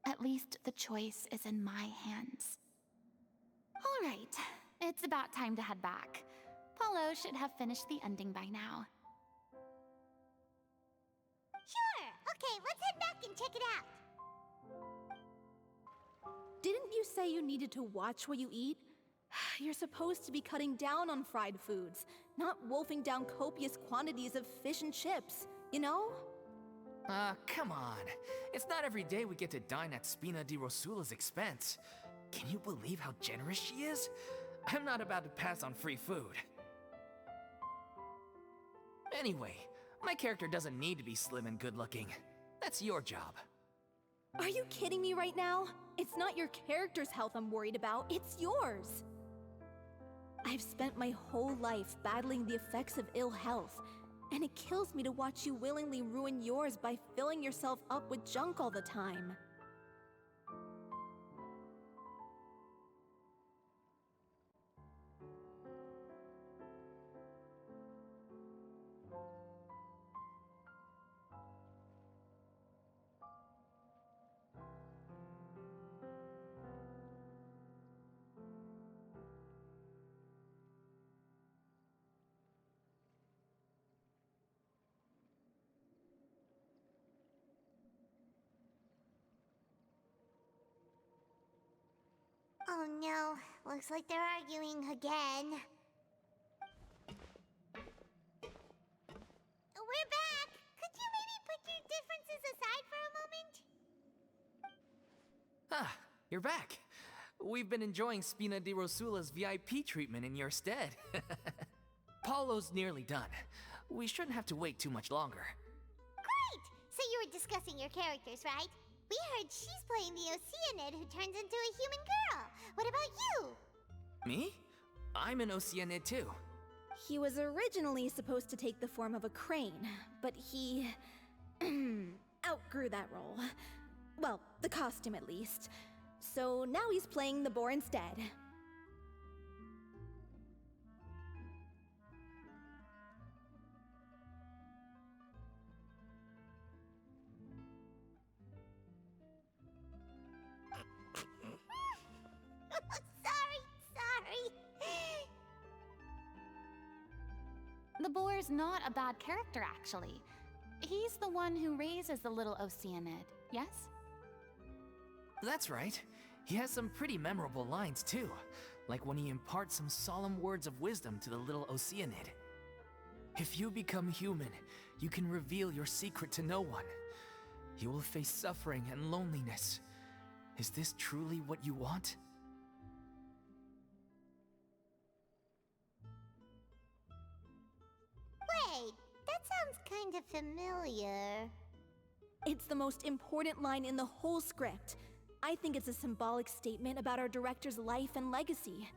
at least the choice is in my hands. All right, it's about time to head back. Paulo should have finished the ending by now. Sure! Okay, let's head back and check it out. Didn't you say you needed to watch what you eat? You're supposed to be cutting down on fried foods, not wolfing down copious quantities of fish and chips, you know? Come on. It's not every day we get to dine at Spina di Rosula's expense. Can you believe how generous she is? I'm not about to pass on free food. Anyway, my character doesn't need to be slim and good-looking. That's your job. Are you kidding me right now? It's not your character's health I'm worried about, it's yours. I've spent my whole life battling the effects of ill health, and it kills me to watch you willingly ruin yours by filling yourself up with junk all the time. Oh no, looks like they're arguing again. We're back! Could you maybe put your differences aside for a moment? Ah, you're back. We've been enjoying Spina di Rosula's VIP treatment in your stead. Paulo's nearly done. We shouldn't have to wait too much longer. Great! So you were discussing your characters, right? We heard she's playing the Oceanid who turns into a human girl. What about you? Me? I'm an Oceanid too. He was originally supposed to take the form of a crane, but he outgrew that role. Well, the costume at least. So now he's playing the boar instead. Sorry. The boar's not a bad character, actually. He's the one who raises the little Oceanid, yes? That's right. He has some pretty memorable lines too, like when he imparts some solemn words of wisdom to the little Oceanid. If you become human, you can reveal your secret to no one. You will face suffering and loneliness. Is this truly what you want? Wait, that sounds kind of familiar. It's the most important line in the whole script. I think it's a symbolic statement about our director's life and legacy.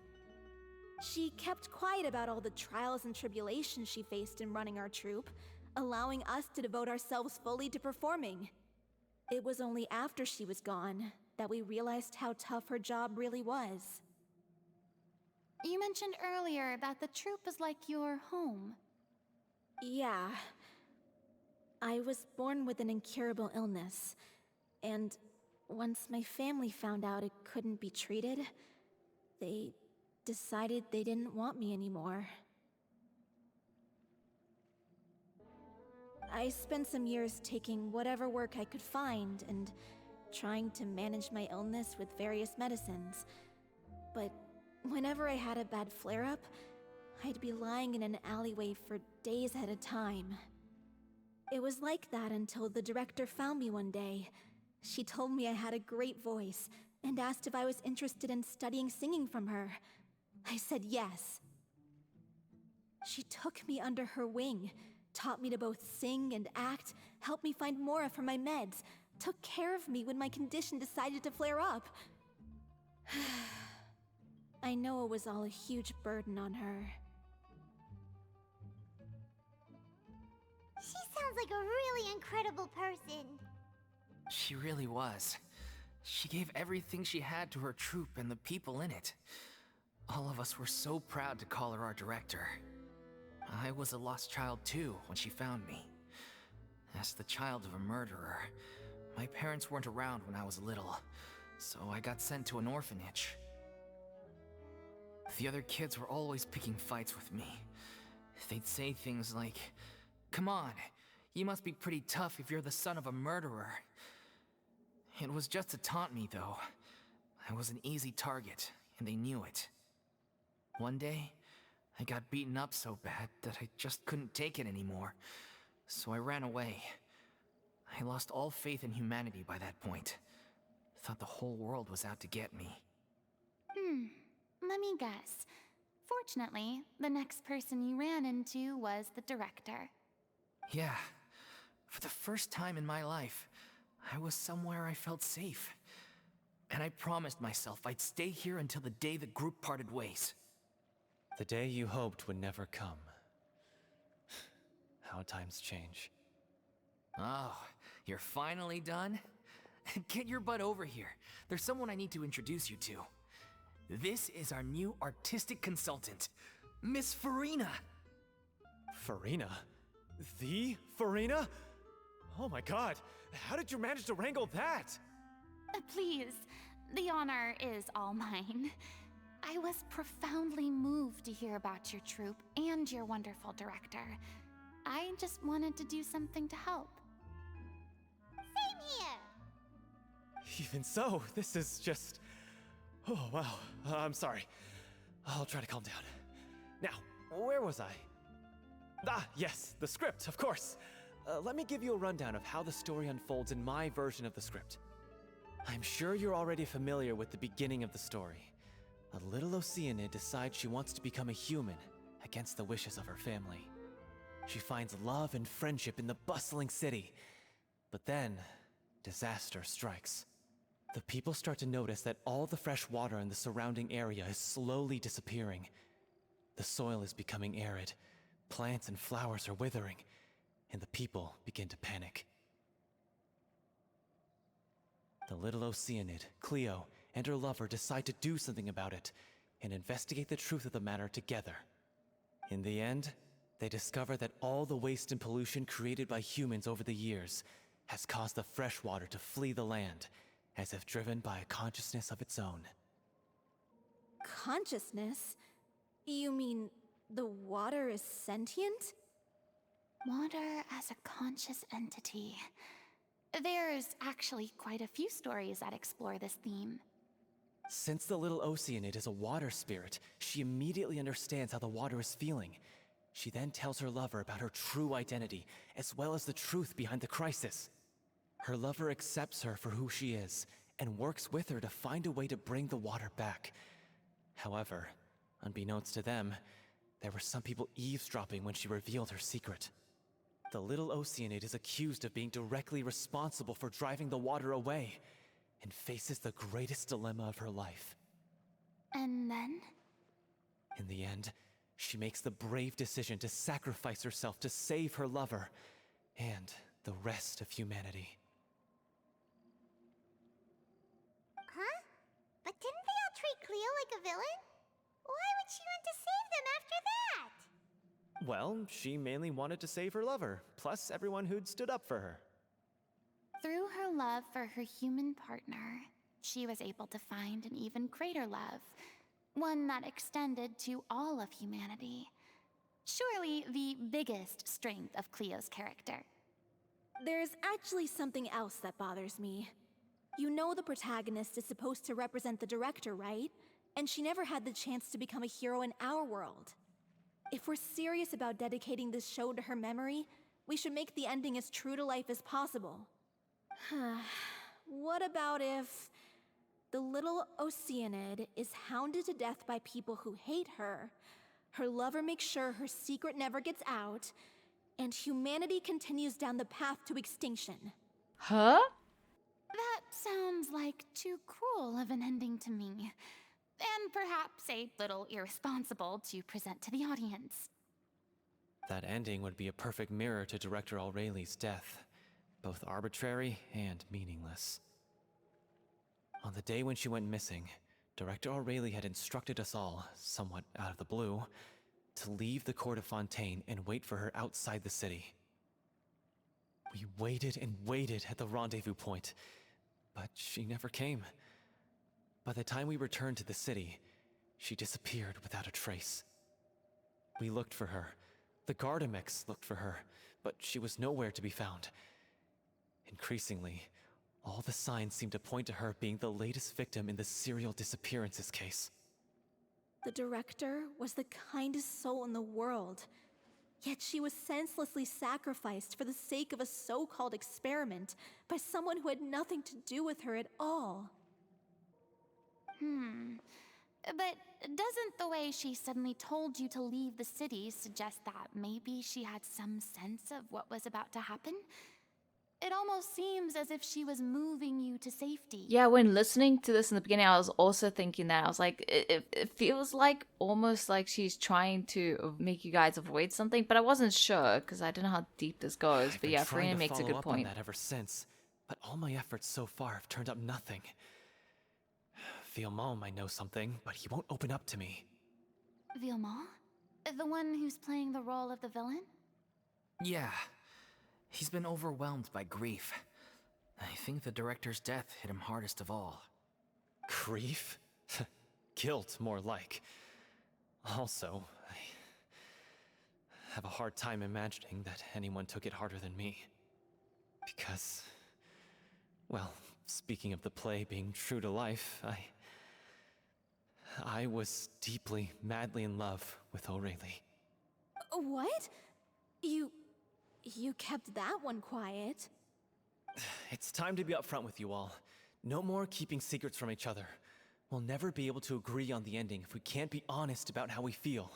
She kept quiet about all the trials and tribulations she faced in running our troupe, allowing us to devote ourselves fully to performing. It was only after she was gone that we realized how tough her job really was. You mentioned earlier that the troupe is like your home. Yeah. I was born with an incurable illness, and once my family found out it couldn't be treated, they decided they didn't want me anymore. I spent some years taking whatever work I could find and trying to manage my illness with various medicines. But whenever I had a bad flare-up, I'd be lying in an alleyway for days at a time. It was like that until the director found me one day. She told me I had a great voice and asked if I was interested in studying singing from her. I said yes. She took me under her wing, taught me to both sing and act, helped me find Mora for my meds, took care of me when my condition decided to flare up. I know it was all a huge burden on her. She sounds like a really incredible person. She really was. She gave everything she had to her troupe and the people in it. All of us were so proud to call her our director. I was a lost child too when she found me. As the child of a murderer, my parents weren't around when I was little, so I got sent to an orphanage. The other kids were always picking fights with me. They'd say things like, "Come on, you must be pretty tough if you're the son of a murderer." It was just to taunt me, though. I was an easy target, and they knew it. One day, I got beaten up so bad that I just couldn't take it anymore, so I ran away. I lost all faith in humanity by that point. Thought the whole world was out to get me. Let me guess. Fortunately, the next person you ran into was the director. Yeah. For the first time in my life, I was somewhere I felt safe. And I promised myself I'd stay here until the day the group parted ways. The day you hoped would never come. How times change. Oh, you're finally done? Get your butt over here. There's someone I need to introduce you to. This is our new artistic consultant, Miss Furina. Furina? The Furina? Oh my god, how did you manage to wrangle that? Please, the honor is all mine. I was profoundly moved to hear about your troupe and your wonderful director. I just wanted to do something to help. Same here. Even so, this is just... Oh, wow. I'm sorry. I'll try to calm down. Now, where was I? Ah, yes, the script, of course. Let me give you a rundown of how the story unfolds in my version of the script. I'm sure you're already familiar with the beginning of the story. A little Oceanid decides she wants to become a human against the wishes of her family. She finds love and friendship in the bustling city. But then, disaster strikes. The people start to notice that all the fresh water in the surrounding area is slowly disappearing. The soil is becoming arid, plants and flowers are withering, and the people begin to panic. The little Oceanid, Cleo, and her lover decide to do something about it, and investigate the truth of the matter together. In the end, they discover that all the waste and pollution created by humans over the years has caused the fresh water to flee the land, as if driven by a consciousness of its own. Consciousness? You mean the water is sentient? Water as a conscious entity. There's actually quite a few stories that explore this theme. Since the little Oceanid is a water spirit, she immediately understands how the water is feeling. She then tells her lover about her true identity, as well as the truth behind the crisis. Her lover accepts her for who she is, and works with her to find a way to bring the water back. However, unbeknownst to them, there were some people eavesdropping when she revealed her secret. The little Oceanid is accused of being directly responsible for driving the water away, and faces the greatest dilemma of her life. And then? In the end, she makes the brave decision to sacrifice herself to save her lover, and the rest of humanity. Huh? But didn't they all treat Cleo like a villain? Why would she want to save them after that? Well, she mainly wanted to save her lover, plus everyone who'd stood up for her. Through her love for her human partner, she was able to find an even greater love, one that extended to all of humanity. Surely the biggest strength of Cleo's character. There's actually something else that bothers me. You know the protagonist is supposed to represent the director, right? And she never had the chance to become a hero in our world. If we're serious about dedicating this show to her memory, we should make the ending as true to life as possible. What about if the little Oceanid is hounded to death by people who hate her, her lover makes sure her secret never gets out, and humanity continues down the path to extinction? Huh? That sounds like too cruel of an ending to me. And perhaps a little irresponsible to present to the audience. That ending would be a perfect mirror to Director Aureli's death, both arbitrary and meaningless. On the day when she went missing, Director Aureli had instructed us all, somewhat out of the blue, to leave the court of Fontaine and wait for her outside the city. We waited and waited at the rendezvous point, but she never came. By the time we returned to the city, she disappeared without a trace. We looked for her. The Gardamex looked for her, but she was nowhere to be found. Increasingly, all the signs seemed to point to her being the latest victim in the serial disappearances case. The director was the kindest soul in the world. Yet she was senselessly sacrificed for the sake of a so-called experiment by someone who had nothing to do with her at all. But doesn't the way she suddenly told you to leave the city suggest that maybe she had some sense of what was about to happen? It almost seems as if she was moving you to safety. Yeah, when listening to this in the beginning, I was also thinking that. I was like, it feels like almost like she's trying to make you guys avoid something, but I wasn't sure because I don't know how deep this goes. I've But been yeah, trying Furina to makes a follow good up on point. that ever since, but all my efforts so far have turned up nothing. Villemont might know something, but he won't open up to me. Villemont? The one who's playing the role of the villain? Yeah. He's been overwhelmed by grief. I think the director's death hit him hardest of all. Grief? Guilt, more like. Also, I have a hard time imagining that anyone took it harder than me. Because, well, speaking of the play being true to life, I was deeply, madly in love with Aurelie. What? You kept that one quiet. It's time to be upfront with you all. No more keeping secrets from each other. We'll never be able to agree on the ending if we can't be honest about how we feel.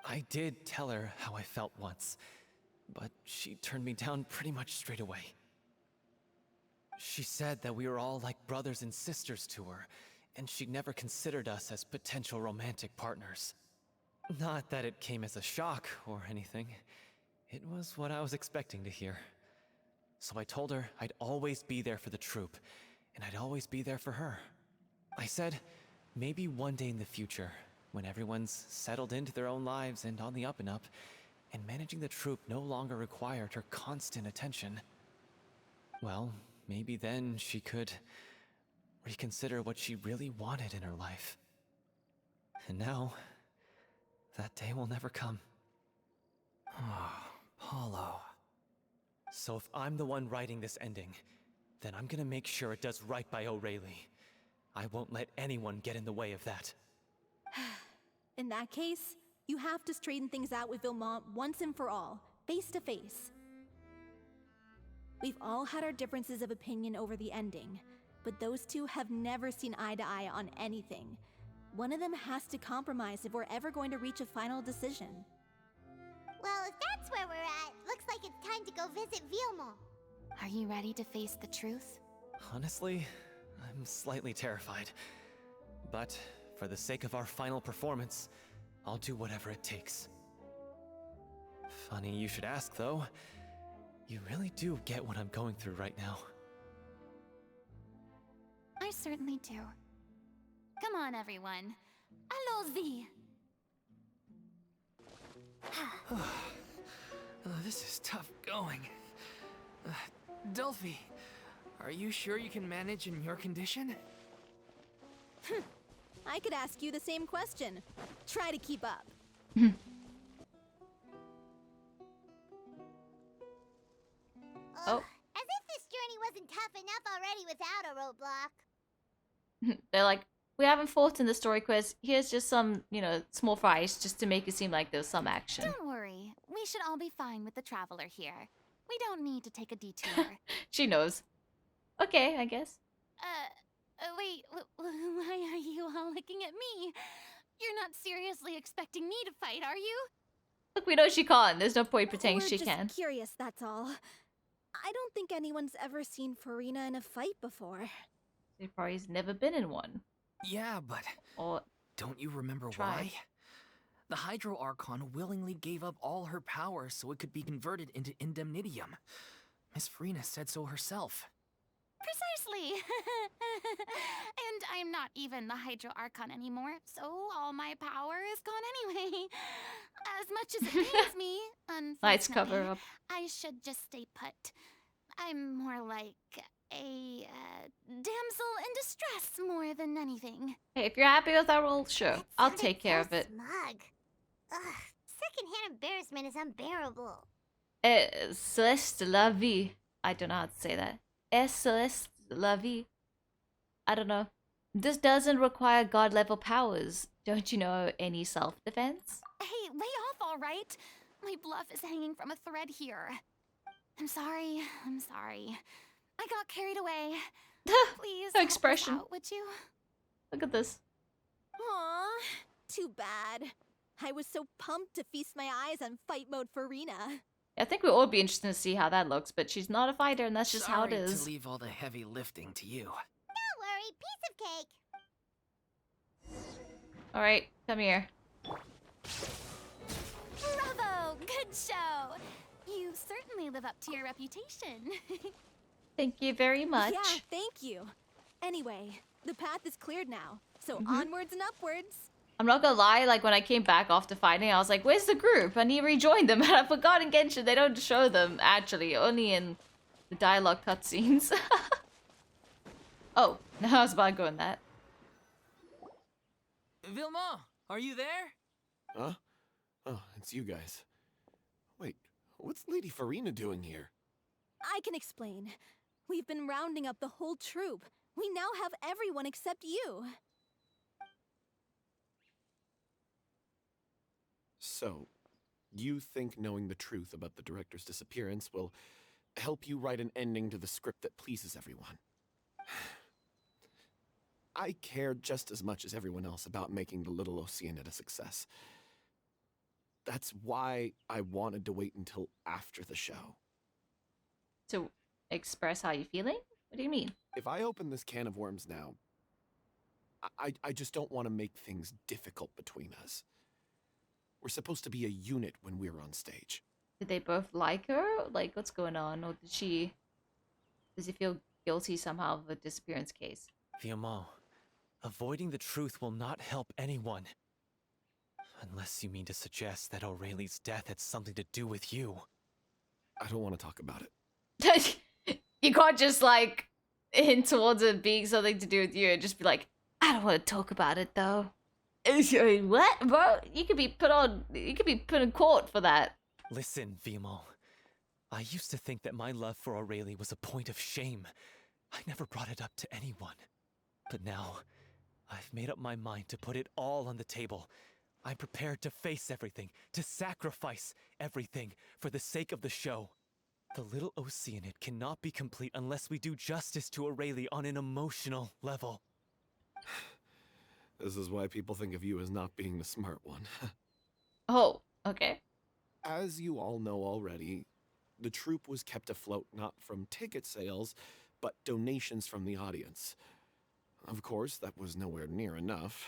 I did tell her how I felt once, but she turned me down pretty much straight away. She said that we were all like brothers and sisters to her, and she never considered us as potential romantic partners. Not that it came as a shock or anything. It was what I was expecting to hear. So I told her I'd always be there for the troupe, and I'd always be there for her. I said, maybe one day in the future, when everyone's settled into their own lives and on the up and up, and managing the troupe no longer required her constant attention, well, maybe then she could reconsider what she really wanted in her life. And now, that day will never come. Oh, Paulo. So if I'm the one writing this ending, then I'm gonna make sure it does right by Aurelie. I won't let anyone get in the way of that. In that case, you have to straighten things out with Villemont once and for all, face to face. We've all had our differences of opinion over the ending, but those two have never seen eye to eye on anything. One of them has to compromise if we're ever going to reach a final decision. Well, if that's where we're at, looks like it's time to go visit Villemont. Are you ready to face the truth? Honestly, I'm slightly terrified. But for the sake of our final performance, I'll do whatever it takes. Funny you should ask, though. You really do get what I'm going through right now. I certainly do. Come on, everyone. Allons-y! This is tough going. Delphi, are you sure you can manage in your condition? I could ask you the same question. Try to keep up. Oh. As if this journey wasn't tough enough already without a roadblock. They're like, we haven't fought in the story quest. Here's just some, small fights just to make it seem like there's some action. Don't worry. We should all be fine with the traveler here. We don't need to take a detour. She knows. Okay, I guess. Wait, why are you all looking at me? You're not seriously expecting me to fight, are you? Look, we know she can't. There's no point pretending We're she just can. curious, that's all. I don't think anyone's ever seen Furina in a fight before. She probably's never been in one. Yeah, but Or don't you remember Try. why? The Hydro Archon willingly gave up all her power so it could be converted into Indemnitium. Miss Furina said so herself. Precisely. And I'm not even the Hydro Archon anymore, so all my power is gone anyway. As much as it pains me, Lights unfortunately, cover up. I should just stay put. I'm more like a damsel in distress more than anything. Hey, if you're happy with our role, sure. That I'll sounded take care so of it. Smug. Ugh, secondhand embarrassment is unbearable. Celeste la vie. I don't know how to say that. Celeste la vie. I don't know. This doesn't require god level powers. Don't you know any self-defense? Hey, lay off, all right? My bluff is hanging from a thread here. I'm sorry. I got carried away. Please No help us expression. out, would you? Look at this. Aw, too bad. I was so pumped to feast my eyes on fight mode Furina. I think we'll all be interested to see how that looks, but she's not a fighter, and that's just how it Sorry is. to leave all the heavy lifting to you. Don't worry, piece of cake. All right, come here. Bravo! Good show! You certainly live up to your reputation. Thank you very much. Yeah, thank you. Anyway, the path is cleared now, so Mm-hmm. onwards and upwards. I'm not gonna lie, like when I came back after fighting, I was like, where's the group? And he rejoined them, and I forgot in Genshin they don't show them, actually, only in the dialogue cutscenes. Oh, now I was about to go in that. Vilma, are you there? Huh? Oh, it's you guys. Wait, what's Lady Furina doing here? I can explain. We've been rounding up the whole troop. We now have everyone except you. So, you think knowing the truth about the director's disappearance will help you write an ending to the script that pleases everyone? I care just as much as everyone else about making the Little Oceanid a success. That's why I wanted to wait until after the show. To express how you're feeling? What do you mean? If I open this can of worms now, I just don't want to make things difficult between us. We're supposed to be a unit when we're on stage. Did they both like her? Like, what's going on? Or does he feel guilty somehow of the disappearance case? Vilma, avoiding the truth will not help anyone. Unless you mean to suggest that Aurelie's death had something to do with you. I don't want to talk about it. You can't just, like, hint towards it being something to do with you and just be like, I don't want to talk about it, though. What, bro? You could be put in court for that. Listen, Vilma. I used to think that my love for Aurelie was a point of shame. I never brought it up to anyone. But now, I've made up my mind to put it all on the table. I'm prepared to face everything, to sacrifice everything for the sake of the show. The Little Oceanid cannot be complete unless we do justice to Aurelie on an emotional level. This is why people think of you as not being the smart one. Oh, okay. As you all know already, the troupe was kept afloat not from ticket sales, but donations from the audience. Of course, that was nowhere near enough.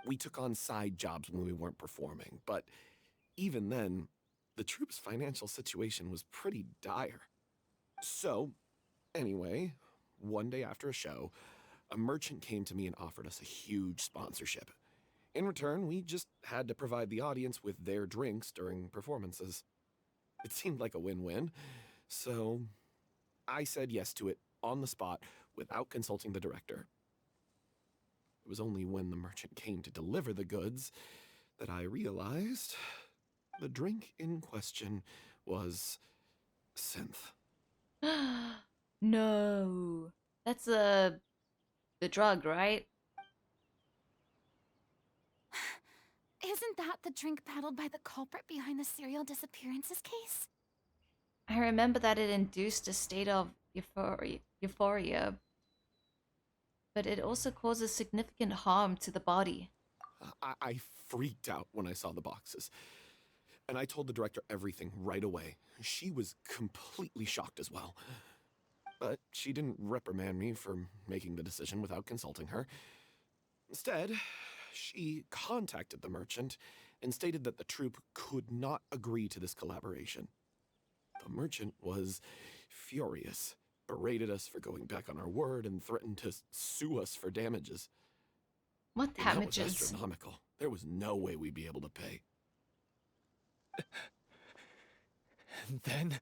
We took on side jobs when we weren't performing, but even then, the troupe's financial situation was pretty dire. So, anyway, one day after a show, a merchant came to me and offered us a huge sponsorship. In return, we just had to provide the audience with their drinks during performances. It seemed like a win-win, so I said yes to it on the spot without consulting the director. It was only when the merchant came to deliver the goods that I realized the drink in question was synth. No. That's the drug, right? Isn't that the drink peddled by the culprit behind the serial disappearances case? I remember that it induced a state of euphoria, but it also causes significant harm to the body. I freaked out when I saw the boxes, and I told the director everything right away. She was completely shocked as well. But she didn't reprimand me for making the decision without consulting her. Instead, she contacted the merchant and stated that the troupe could not agree to this collaboration. The merchant was furious, berated us for going back on our word, and threatened to sue us for damages. What And that was damages? astronomical. There was no way we'd be able to pay. And then,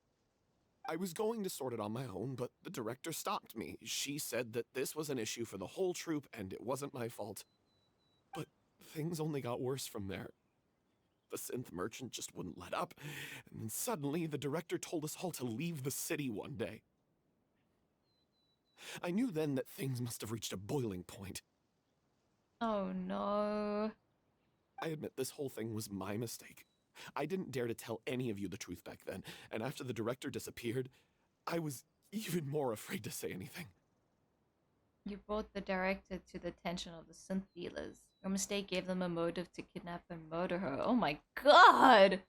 I was going to sort it on my own, but the director stopped me. She said that this was an issue for the whole troupe and it wasn't my fault. But things only got worse from there. The synth merchant just wouldn't let up, and then suddenly the director told us all to leave the city one day. I knew then that things must have reached a boiling point. Oh no. I admit this whole thing was my mistake. I didn't dare to tell any of you the truth back then, and after the director disappeared, I was even more afraid to say anything. You brought the director to the attention of the synth dealers. Your mistake gave them a motive to kidnap and murder her. Oh my god!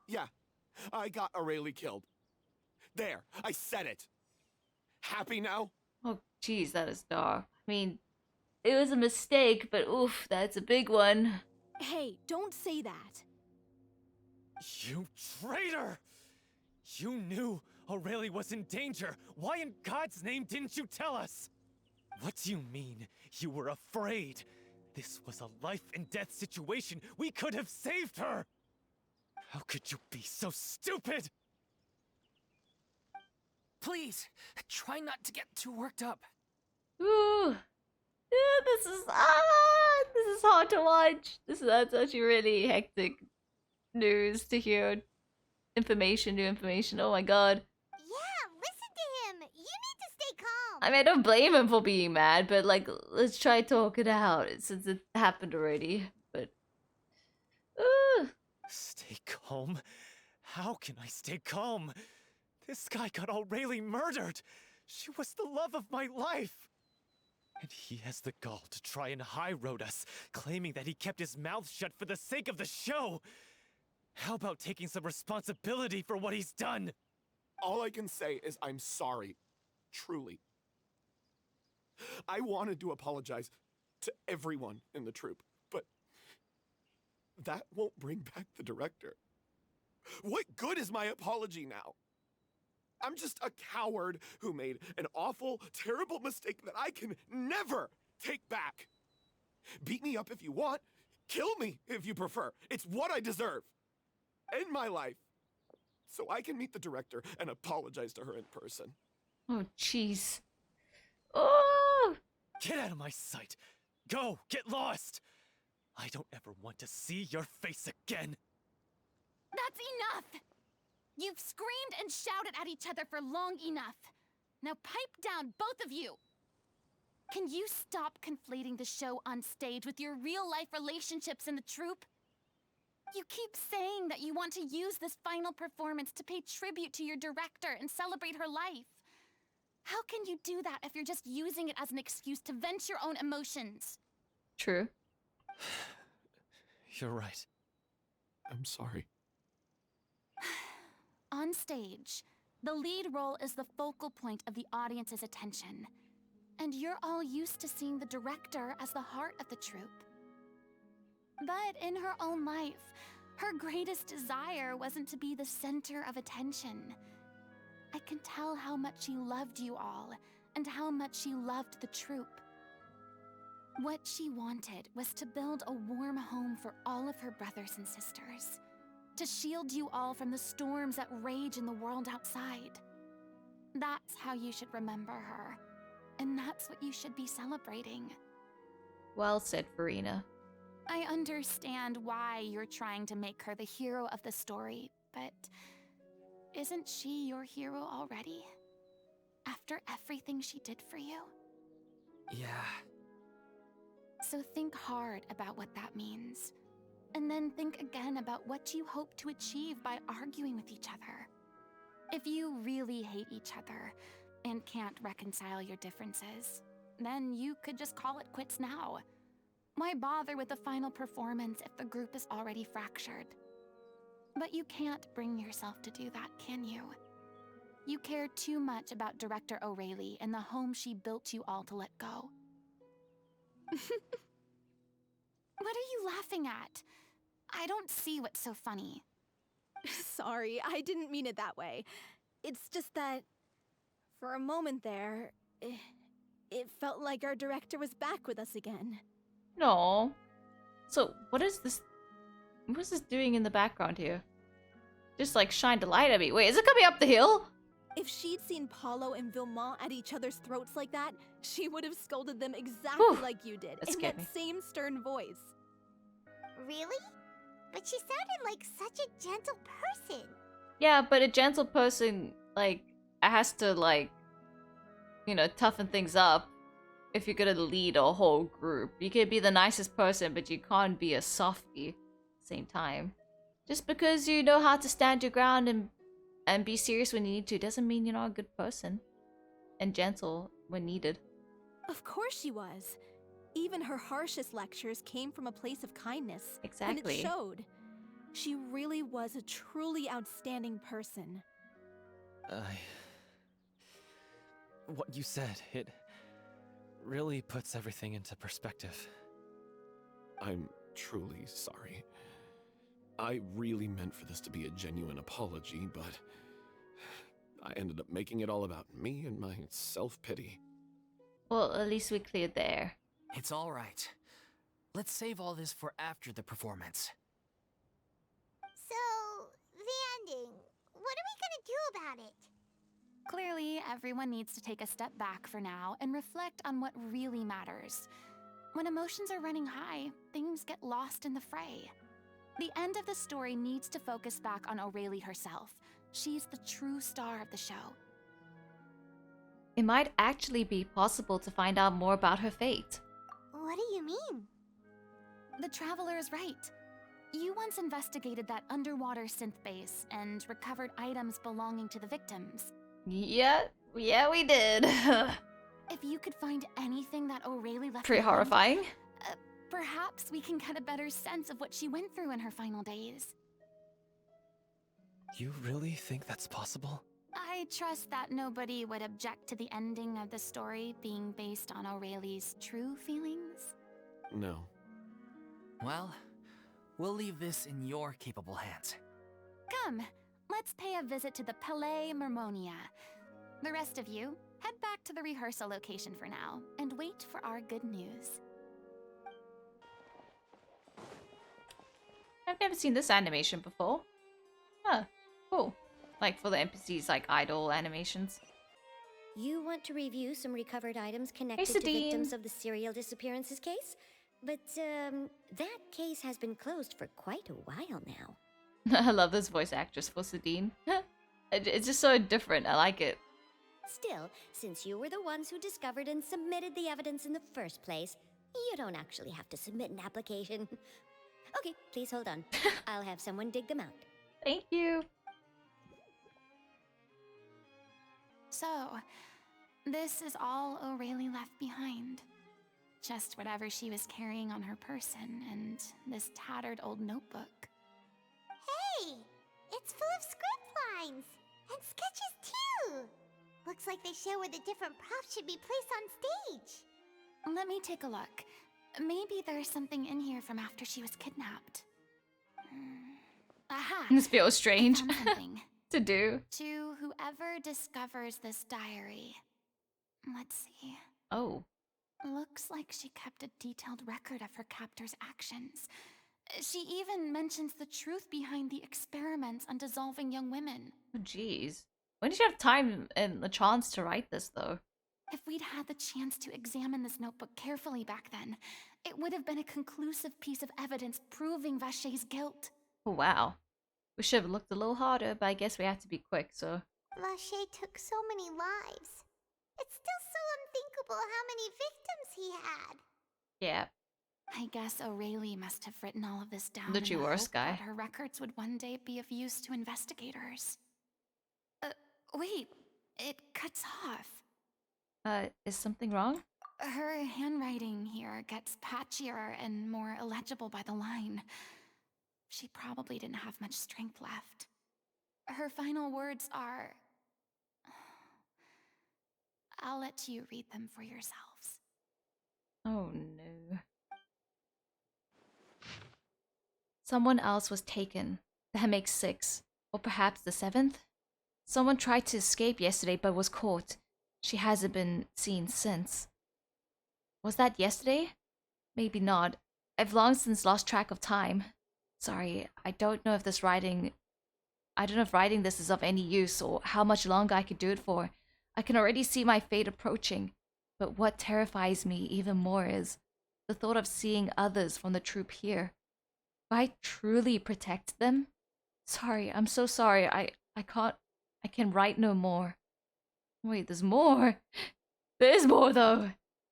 Yeah, I got Aurelie killed. There, I said it. Happy now? Oh jeez, that is dark. I mean, it was a mistake, but oof, that's a big one. Hey, don't say that. You traitor! You knew Aurelie was in danger. Why in God's name didn't you tell us? What do you mean, you were afraid? This was a life and death situation. We could have saved her! How could you be so stupid? Please, try not to get too worked up. Ooh. Yeah, this is hard to watch. That's actually really hectic news to hear. New information. Oh my god. Yeah, listen to him. You need to stay calm. I mean, I don't blame him for being mad, but like, let's try talk it out since it happened already. But, Stay calm? How can I stay calm? This guy got Aurelie murdered. She was the love of my life. And he has the gall to try and high-road us, claiming that he kept his mouth shut for the sake of the show. How about taking some responsibility for what he's done? All I can say is I'm sorry. Truly. I wanted to apologize to everyone in the troupe, but that won't bring back the director. What good is my apology now? I'm just a coward who made an awful, terrible mistake that I can never take back. Beat me up if you want. Kill me if you prefer. It's what I deserve. End my life. So I can meet the director and apologize to her in person. oh jeez. Oh! Get out of my sight! Go! Get lost! I don't ever want to see your face again! That's enough! You've screamed and shouted at each other for long enough. Now pipe down, both of you! Can you stop conflating the show on stage with your real-life relationships in the troupe? You keep saying that you want to use this final performance to pay tribute to your director and celebrate her life. How can you do that if you're just using it as an excuse to vent your own emotions? True. You're right. I'm sorry. On stage, the lead role is the focal point of the audience's attention. And you're all used to seeing the director as the heart of the troupe. But in her own life, her greatest desire wasn't to be the center of attention. I can tell how much she loved you all, and how much she loved the troupe. What she wanted was to build a warm home for all of her brothers and sisters. To shield you all from the storms that rage in the world outside. That's how you should remember her. And that's what you should be celebrating. Well said, Furina. I understand why you're trying to make her the hero of the story, but isn't she your hero already? After everything she did for you? Yeah. So think hard about what that means. And then think again about what you hope to achieve by arguing with each other. If you really hate each other and can't reconcile your differences, then you could just call it quits now. Why bother with the final performance if the group is already fractured? But you can't bring yourself to do that, can you? You care too much about Director Aurelie and the home she built you all to let go. What are you laughing at? I don't see what's so funny. Sorry, I didn't mean it that way. It's just that, for a moment there, it felt like our director was back with us again. No. So, what is this? What is this doing in the background here? Just like shined a light at me. Wait, is it coming up the hill? If she'd seen Paulo and Vilmont at each other's throats like that, she would have scolded them exactly Whew, like you did, that in scared that me. same stern voice. Really? But she sounded like such a gentle person. Yeah, but a gentle person, like, has to, like, you know, toughen things up. if you're gonna lead a whole group. You could be the nicest person, but you can't be a softie at the same time. Just because you know how to stand your ground and be serious when you need to doesn't mean you're not a good person. And gentle when needed. Of course she was. Even her harshest lectures came from a place of kindness. Exactly. And it showed. She really was a truly outstanding person. What you said, it really puts everything into perspective. I'm truly sorry. I really meant for this to be a genuine apology, but I ended up making it all about me and my self-pity. Well, at least we cleared the air. It's all right. Let's save all this for after the performance. So, the ending. What are we gonna do about it? Clearly, everyone needs to take a step back for now and reflect on what really matters. When emotions are running high, things get lost in the fray. The end of the story needs to focus back on Aurelie herself. She's the true star of the show. It might actually be possible to find out more about her fate. What do you mean? The Traveler is right. You once investigated that underwater synth base and recovered items belonging to the victims. Yeah, we did. If you could find anything that Aurelie left Pretty behind, horrifying. perhaps we can get a better sense of what she went through in her final days. You really think that's possible? I trust that nobody would object to the ending of the story being based on Aurelie's true feelings. No. Well, we'll leave this in your capable hands. Come, let's pay a visit to the Palais Mermonia. The rest of you, head back to the rehearsal location for now, and wait for our good news. I've never seen this animation before. Huh, cool. Like for the NPCs, like idle animations. You want to review some recovered items connected to Sadine. victims of the serial disappearances case? But, that case has been closed for quite a while now. I love this voice actress for Sadine. It's just so different, I like it. Still, since you were the ones who discovered and submitted the evidence in the first place, you don't actually have to submit an application. Okay, please hold on. I'll have someone dig them out. Thank you. So, this is all Aurelie left behind. Just whatever she was carrying on her person and this tattered old notebook. Hey! It's full of script lines! And sketches too! Looks like they show where the different props should be placed on stage. Let me take a look. Maybe there's something in here from after she was kidnapped. Aha! This feels strange Found something. to do. To whoever discovers this diary. Let's see. Oh. Looks like she kept a detailed record of her captor's actions. She even mentions the truth behind the experiments on dissolving young women. Oh, jeez. When did you have time and the chance to write this, though? If we'd had the chance to examine this notebook carefully back then, it would have been a conclusive piece of evidence proving Vacher's guilt. Oh, wow. We should have looked a little harder, but I guess we have to be quick, so... Vacher took so many lives. It's still so unthinkable how many victims he had. Yeah. I guess Aurelie must have written all of this down. Literally in the worst hope guy. that her records would one day be of use to investigators. Wait, it cuts off. Is something wrong? Her handwriting here gets patchier and more illegible by the line. She probably didn't have much strength left. Her final words are... I'll let you read them for yourselves. Oh no. Someone else was taken. That makes 6. Or perhaps the 7th? Someone tried to escape yesterday but was caught. She hasn't been seen since. Was that yesterday? Maybe not. I've long since lost track of time. Sorry, I don't know if writing this is of any use or how much longer I could do it for. I can already see my fate approaching. But what terrifies me even more is the thought of seeing others from the troop here. If I truly protect them? Sorry, I'm so sorry. I can write no more. Wait, there's more. There's more though.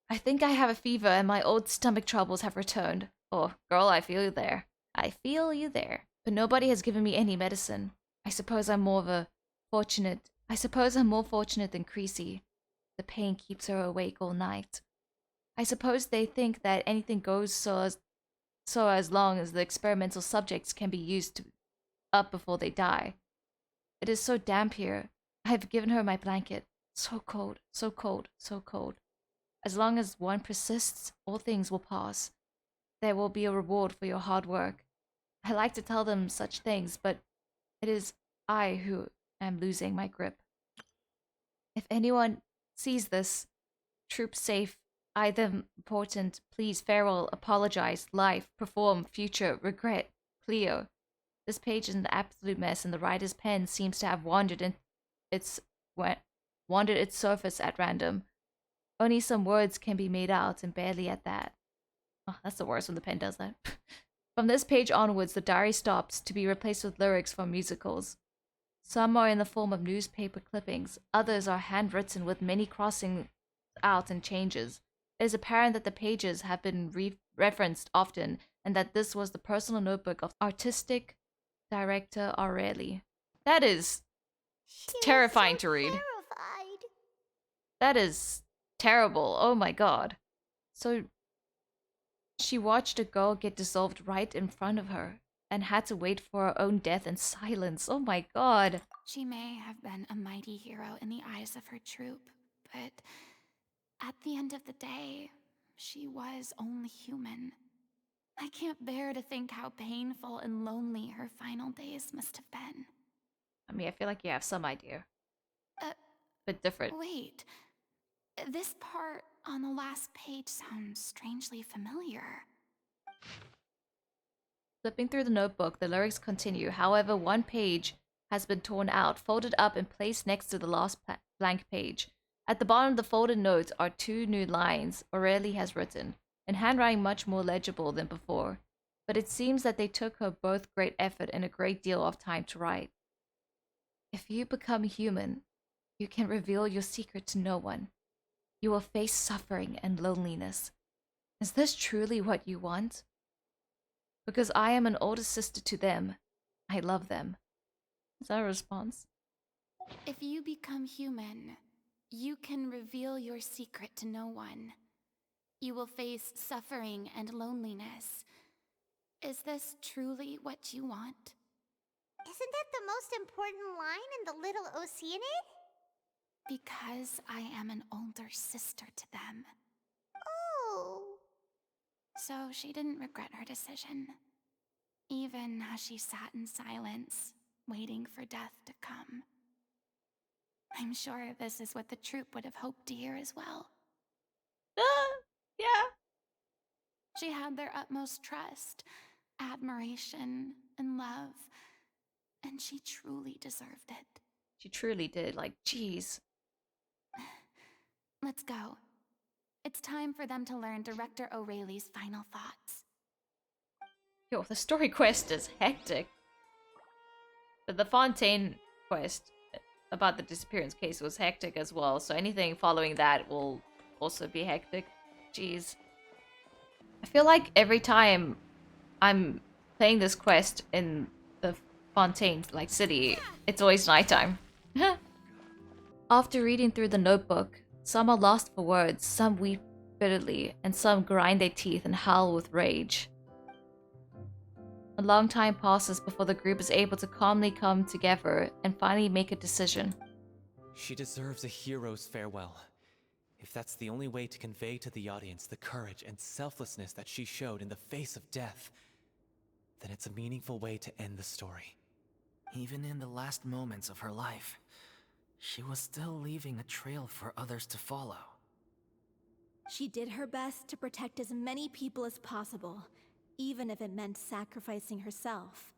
I think I have a fever and my old stomach troubles have returned. Oh, girl, I feel you there. I feel you there. But nobody has given me any medicine. I suppose I'm more fortunate than Creasy. The pain keeps her awake all night. I suppose they think that anything goes so as long as the experimental subjects can be used up before they die. It is so damp here. I have given her my blanket. So cold, so cold, so cold. As long as one persists, all things will pass. There will be a reward for your hard work. I like to tell them such things, but it is I who am losing my grip. If anyone sees this, troop safe, item important, please farewell, apologize, life, perform, future, regret, Cleo. This page is an absolute mess, and the writer's pen seems to have wandered its surface at random. Only some words can be made out, and barely at that. Oh, that's the worst when the pen does that. From this page onwards, the diary stops to be replaced with lyrics from musicals. Some are in the form of newspaper clippings, others are handwritten with many crossing out and changes. It is apparent that the pages have been referenced often, and that this was the personal notebook of artistic director Aurelie. That is terrifying to read. Terrified. That is terrible. Oh my god. So she watched a girl get dissolved right in front of her and had to wait for her own death in silence. Oh my god. She may have been a mighty hero in the eyes of her troop, but at the end of the day, she was only human. I can't bear to think how painful and lonely her final days must have been. I mean, I feel like you have some idea. But different. Wait. This part on the last page sounds strangely familiar. Flipping through the notebook, the lyrics continue. However, one page has been torn out, folded up, and placed next to the last blank page. At the bottom of the folded notes are two new lines Aurelie has written, in handwriting much more legible than before. But it seems that they took her both great effort and a great deal of time to write. If you become human, you can reveal your secret to no one. You will face suffering and loneliness. Is this truly what you want? Because I am an older sister to them. I love them. Is that a response? If you become human, you can reveal your secret to no one. You will face suffering and loneliness. Is this truly what you want? Isn't that the most important line in the Little Oceanid? Because I am an older sister to them. Oh. So she didn't regret her decision, even as she sat in silence, waiting for death to come. I'm sure this is what the troupe would have hoped to hear as well. Yeah. She had their utmost trust, admiration, and love, and she truly deserved it. She truly did. Like, jeez. Let's go. It's time for them to learn Director O'Reilly's final thoughts. Yo, the story quest is hectic. But the Fontaine quest about the disappearance case was hectic as well, so anything following that will also be hectic. Jeez. I feel like every time I'm playing this quest in the Fontaine, like, city, it's always nighttime. After reading through the notebook, some are lost for words, some weep bitterly, and some grind their teeth and howl with rage. A long time passes before the group is able to calmly come together and finally make a decision. She deserves a hero's farewell. If that's the only way to convey to the audience the courage and selflessness that she showed in the face of death, then it's a meaningful way to end the story. Even in the last moments of her life, she was still leaving a trail for others to follow. She did her best to protect as many people as possible, even if it meant sacrificing herself.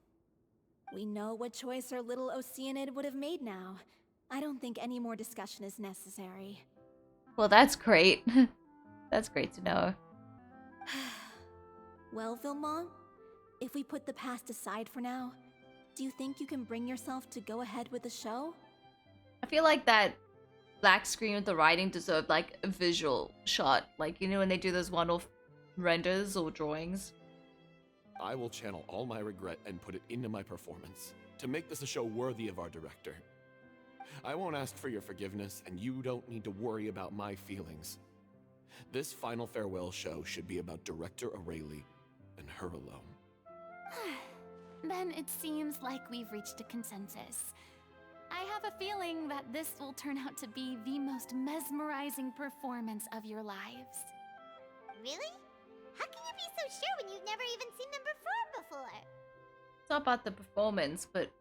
We know what choice our little Oceanid would have made now. I don't think any more discussion is necessary. Well, that's great. That's great to know. Well, Vilmont, if we put the past aside for now, do you think you can bring yourself to go ahead with the show? I feel like that black screen with the writing deserved like a visual shot. Like, you know when they do those one-off renders or drawings? I will channel all my regret and put it into my performance to make this a show worthy of our director. I won't ask for your forgiveness, and you don't need to worry about my feelings. This final farewell show should be about Director Aurelie and her alone. Then it seems like we've reached a consensus. I have a feeling that this will turn out to be the most mesmerizing performance of your lives. Really? How can you be so sure when you've never even seen them perform before? It's not about the performance, but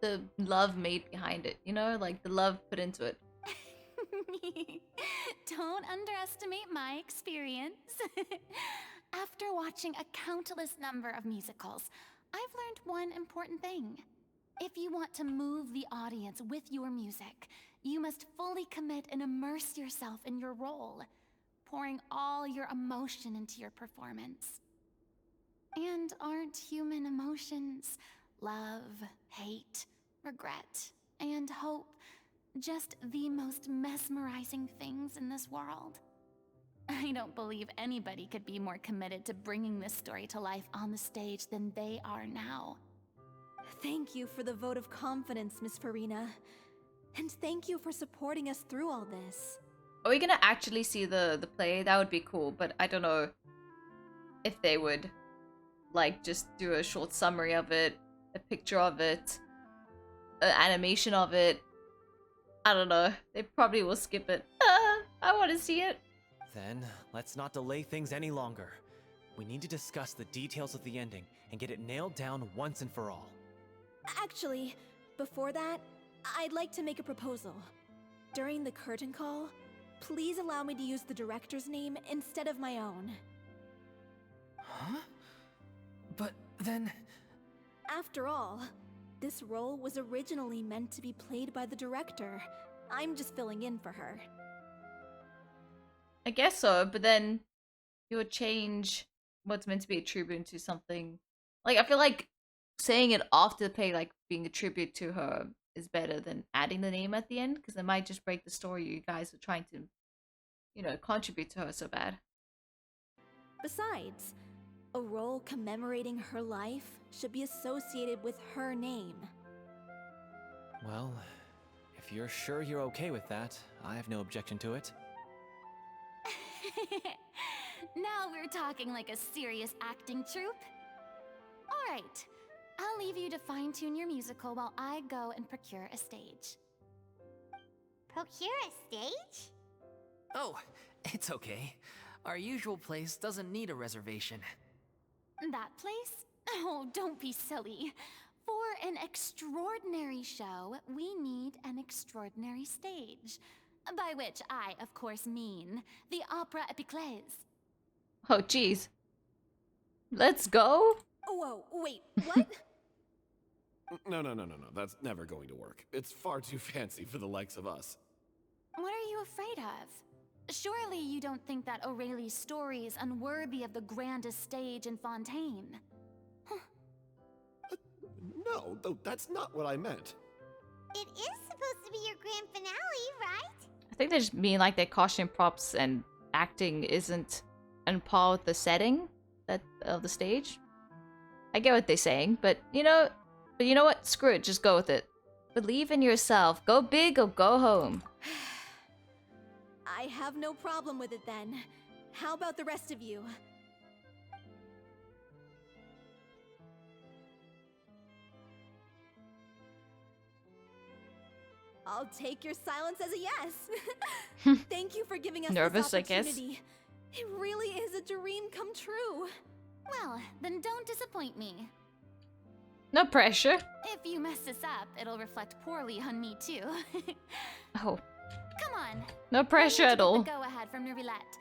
the love made behind it, you know? Like the love put into it. Don't underestimate my experience. After watching a countless number of musicals, I've learned one important thing. If you want to move the audience with your music, you must fully commit and immerse yourself in your role, pouring all your emotion into your performance. And aren't human emotions, love, hate, regret, and hope, just the most mesmerizing things in this world? I don't believe anybody could be more committed to bringing this story to life on the stage than they are now. Thank you for the vote of confidence, Miss Furina. And thank you for supporting us through all this. Are we gonna actually see the play? That would be cool, but I don't know if they would like just do a short summary of it, a picture of it, an animation of it. I don't know. They probably will skip it. I want to see it. Then, let's not delay things any longer. We need to discuss the details of the ending and get it nailed down once and for all. Actually, before that, I'd like to make a proposal. During the curtain call, please allow me to use the director's name instead of my own. Huh? But then... After all, this role was originally meant to be played by the director. I'm just filling in for her. I guess so, but then you would change what's meant to be a tribute to something. Like, I feel like saying it after the play, like being a tribute to her, is better than adding the name at the end, because it might just break the story you guys are trying to, you know, contribute to her so bad. Besides, a role commemorating her life should be associated with her name. Well, if you're sure you're okay with that, I have no objection to it. Now we're talking like a serious acting troupe. Alright, I'll leave you to fine-tune your musical while I go and procure a stage. Procure a stage? Oh, it's okay. Our usual place doesn't need a reservation. That place? Oh, don't be silly. For an extraordinary show, we need an extraordinary stage. By which I, of course, mean the Opera Epiclese. Oh, jeez. Let's go? Whoa, wait, what? No. That's never going to work. It's far too fancy for the likes of us. What are you afraid of? Surely you don't think that Aurelie's story is unworthy of the grandest stage in Fontaine. No, though that's not what I meant. It is supposed to be your grand finale, right? I think they just mean like their costume props and acting isn't on par with the setting of the stage. I get what they're saying, but you know what? Screw it, just go with it. Believe in yourself. Go big or go home. I have no problem with it then. How about the rest of you? I'll take your silence as a yes. Thank you for giving us Nervous, this I guess. opportunity. It really is a dream come true. Well, then don't disappoint me. No pressure. If you mess this up, it'll reflect poorly on me too. Oh, Come on. no pressure at all. Go ahead from Nervillette.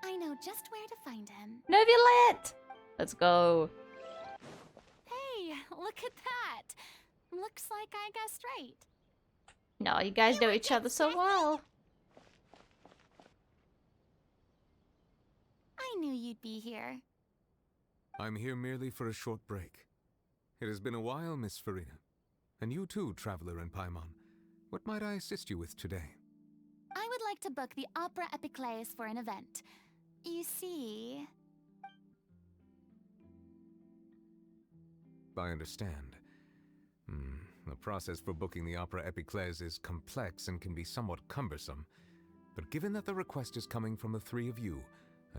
I know just where to find him. Nervillette! Let's go. Hey, look at that. Looks like I guessed right. No, you guys know each other so well. I knew you'd be here. I'm here merely for a short break. It has been a while, Miss Furina. And you too, traveler in Paimon. What might I assist you with today? I would like to book the Opera Epiclese for an event. You see... I understand. The process for booking the Opera Epiclese is complex and can be somewhat cumbersome. But given that the request is coming from the three of you,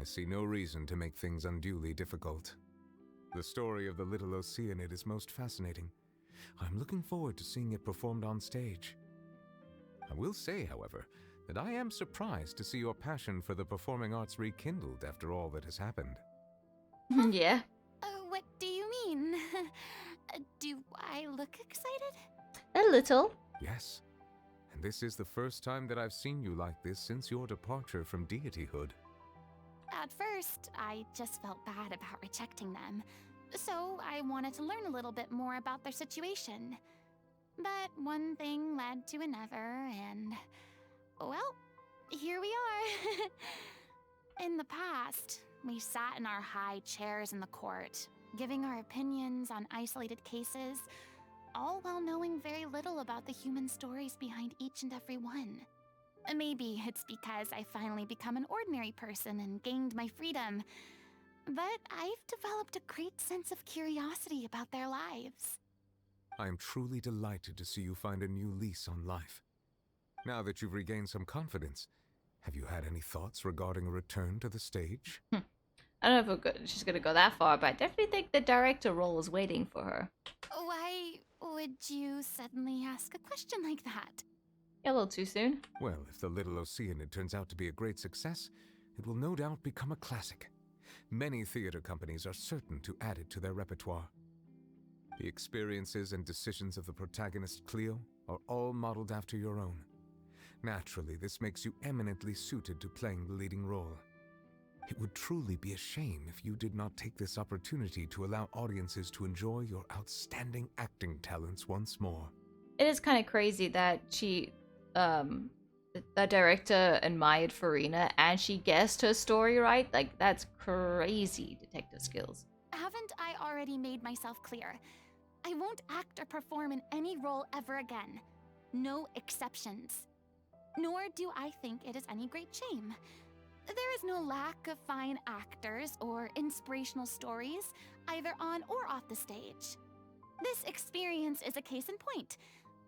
I see no reason to make things unduly difficult. The story of the little Oceanid is most fascinating. I'm looking forward to seeing it performed on stage. I will say, however, that I am surprised to see your passion for the performing arts rekindled after all that has happened. Yeah. What do you mean? Do I look excited? A little. Yes, and this is the first time that I've seen you like this since your departure from deityhood. At first, I just felt bad about rejecting them, so I wanted to learn a little bit more about their situation. But one thing led to another, and... well, here we are. In the past, we sat in our high chairs in the court, giving our opinions on isolated cases, all while knowing very little about the human stories behind each and every one. Maybe it's because I finally become an ordinary person and gained my freedom, but I've developed a great sense of curiosity about their lives. I am truly delighted to see you find a new lease on life. Now that you've regained some confidence, have you had any thoughts regarding a return to the stage? I don't know if she's gonna go that far, but I definitely think the director role is waiting for her. Why would you suddenly ask a question like that? A little too soon. Well, if the Little Oceanid turns out to be a great success, it will no doubt become a classic. Many theater companies are certain to add it to their repertoire. The experiences and decisions of the protagonist Cleo are all modeled after your own. Naturally, this makes you eminently suited to playing the leading role. It would truly be a shame if you did not take this opportunity to allow audiences to enjoy your outstanding acting talents once more. It is kind of crazy that the director admired Furina and she guessed her story right. Like, that's crazy detective skills. Haven't I already made myself clear? I won't act or perform in any role ever again. No exceptions. Nor do I think it is any great shame. There is no lack of fine actors or inspirational stories, either on or off the stage. This experience is a case in point.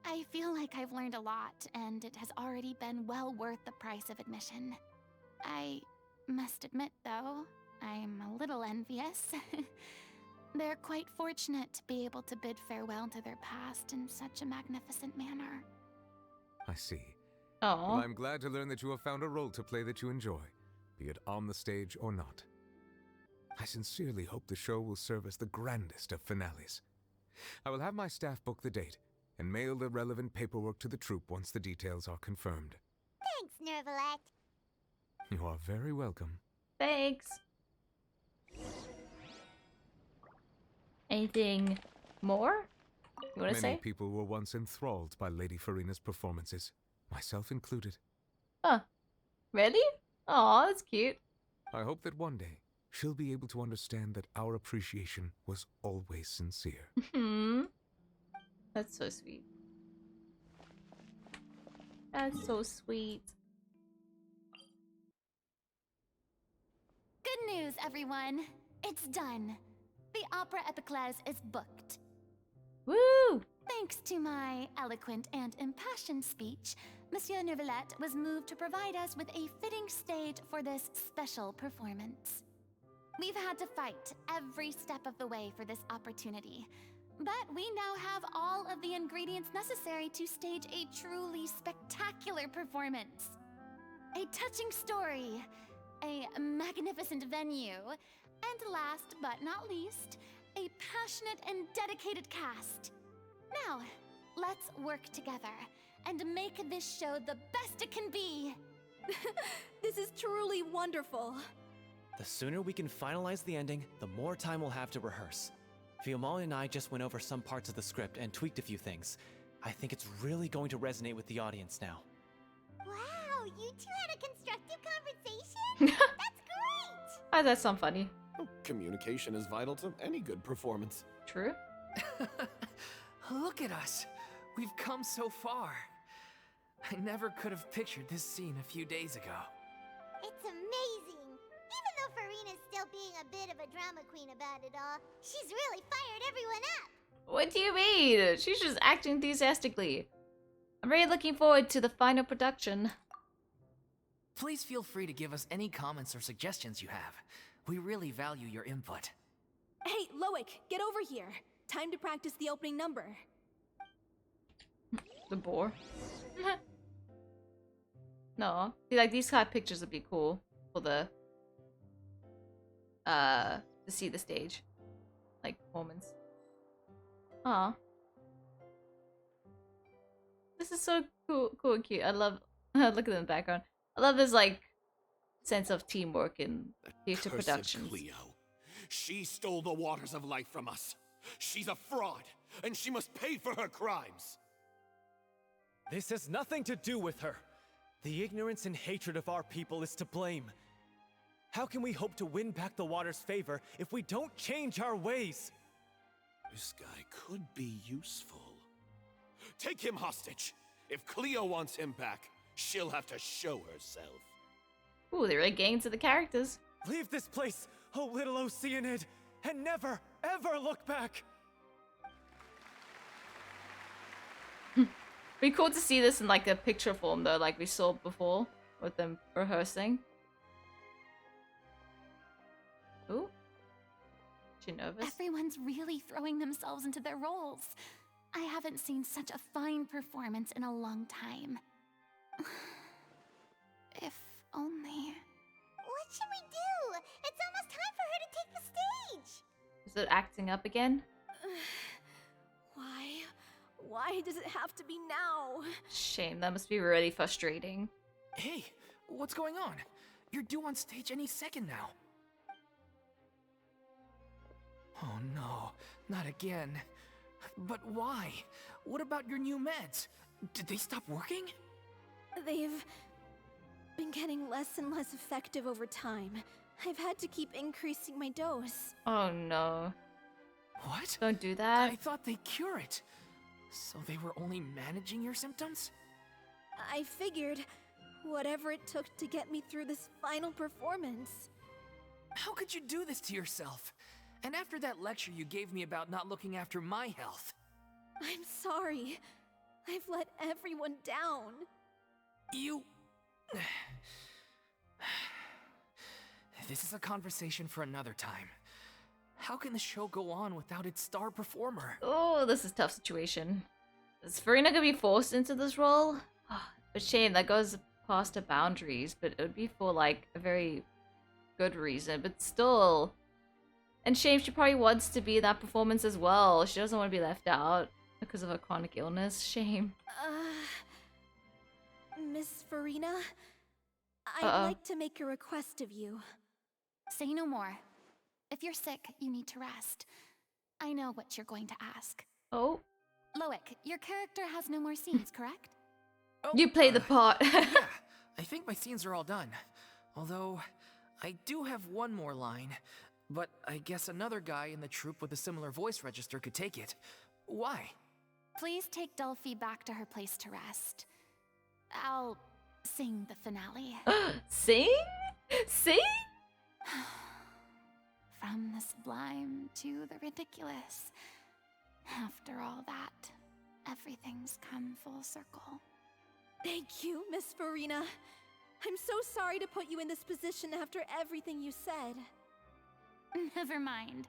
I feel like I've learned a lot, and it has already been well worth the price of admission. I must admit, though, I'm a little envious. They're quite fortunate to be able to bid farewell to their past in such a magnificent manner. I see. Oh. Well, I'm glad to learn that you have found a role to play that you enjoy, be it on the stage or not. I sincerely hope the show will serve as the grandest of finales. I will have my staff book the date and mail the relevant paperwork to the troupe once the details are confirmed. Thanks, Nervalette. You are very welcome. Thanks. Anything more you want to say? Many people were once enthralled by Lady Furina's performances, myself included. Huh. Really? Aw, that's cute. I hope that one day she'll be able to understand that our appreciation was always sincere. That's so sweet. That's so sweet. Good news, everyone. It's done. The Opera Epiclese is booked. Woo! Thanks to my eloquent and impassioned speech, Monsieur Nervalette was moved to provide us with a fitting stage for this special performance. We've had to fight every step of the way for this opportunity, but we now have all of the ingredients necessary to stage a truly spectacular performance. A touching story, a magnificent venue, and last but not least, a passionate and dedicated cast. Now, let's work together and make this show the best it can be. This is truly wonderful. The sooner we can finalize the ending, the more time we'll have to rehearse. Fiamma and I just went over some parts of the script and tweaked a few things. I think it's really going to resonate with the audience now. Wow, you two had a constructive conversation? That's great! Oh, that sounds funny. Communication is vital to any good performance. True. Look at us. We've come so far. I never could have pictured this scene a few days ago. It's amazing. Even though Furina's still being a bit of a drama queen about it all, she's really fired everyone up. What do you mean? She's just acting enthusiastically. I'm really looking forward to the final production. Please feel free to give us any comments or suggestions you have. We really value your input. Hey, Loic, get over here. Time to practice the opening number. The boar. No. See, like, these kind of pictures would be cool for the to see the stage. Like, performance. Aw. This is so cool and cute. I love look at them in the background. I love this like sense of teamwork in theater Cursed productions. Cleo. She stole the waters of life from us. She's a fraud, and she must pay for her crimes. This has nothing to do with her. The ignorance and hatred of our people is to blame. How can we hope to win back the water's favor if we don't change our ways? This guy could be useful. Take him hostage. If Cleo wants him back, she'll have to show herself. Ooh, they're really getting to the characters. Leave this place, oh little Oceanid, and never, ever look back! Be cool to see this in like a picture form though, like we saw before with them rehearsing. Ooh. She nervous? Everyone's really throwing themselves into their roles. I haven't seen such a fine performance in a long time. If only... What should we do? It's almost time for her to take the stage. Is it acting up again? Why? Why does it have to be now? Shame, that must be really frustrating. Hey, what's going on? You're due on stage any second now. Oh no, not again. But why? What about your new meds? Did they stop working? They've been getting less and less effective over time. I've had to keep increasing my dose. Oh no. What? Don't do that. I thought they cure it. So they were only managing your symptoms? I figured whatever it took to get me through this final performance. How could you do this to yourself? And after that lecture you gave me about not looking after my health. I'm sorry. I've let everyone down. You... This is a conversation for another time. How can the show go on without its star performer? Oh, this is a tough situation. Is Furina gonna be forced into this role? But shame, that goes past her boundaries, but it would be for like a very good reason, but still. And shame, she probably wants to be in that performance as well. She doesn't want to be left out because of her chronic illness. Shame. Miss Furina? I'd like to make a request of you. Say no more. If you're sick, you need to rest. I know what you're going to ask. Oh? Loic, your character has no more scenes, correct? Oh, you play the part. Yeah, I think my scenes are all done. Although, I do have one more line. But I guess another guy in the troupe with a similar voice register could take it. Why? Please take Delphi back to her place to rest. I'll sing the finale. Sing? Sing? From the sublime to the ridiculous. After all that, everything's come full circle. Thank you, Miss Furina. I'm so sorry to put you in this position after everything you said. Never mind.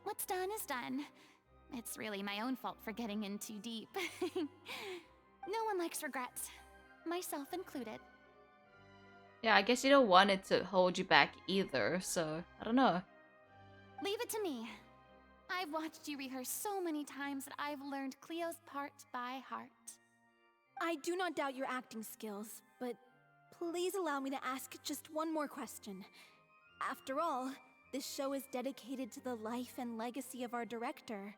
What's done is done. It's really my own fault for getting in too deep. No one likes regrets, myself included. Yeah, I guess you don't want it to hold you back either, so I don't know. Leave it to me. I've watched you rehearse so many times that I've learned Cleo's part by heart. I do not doubt your acting skills, but please allow me to ask just one more question. After all, this show is dedicated to the life and legacy of our director.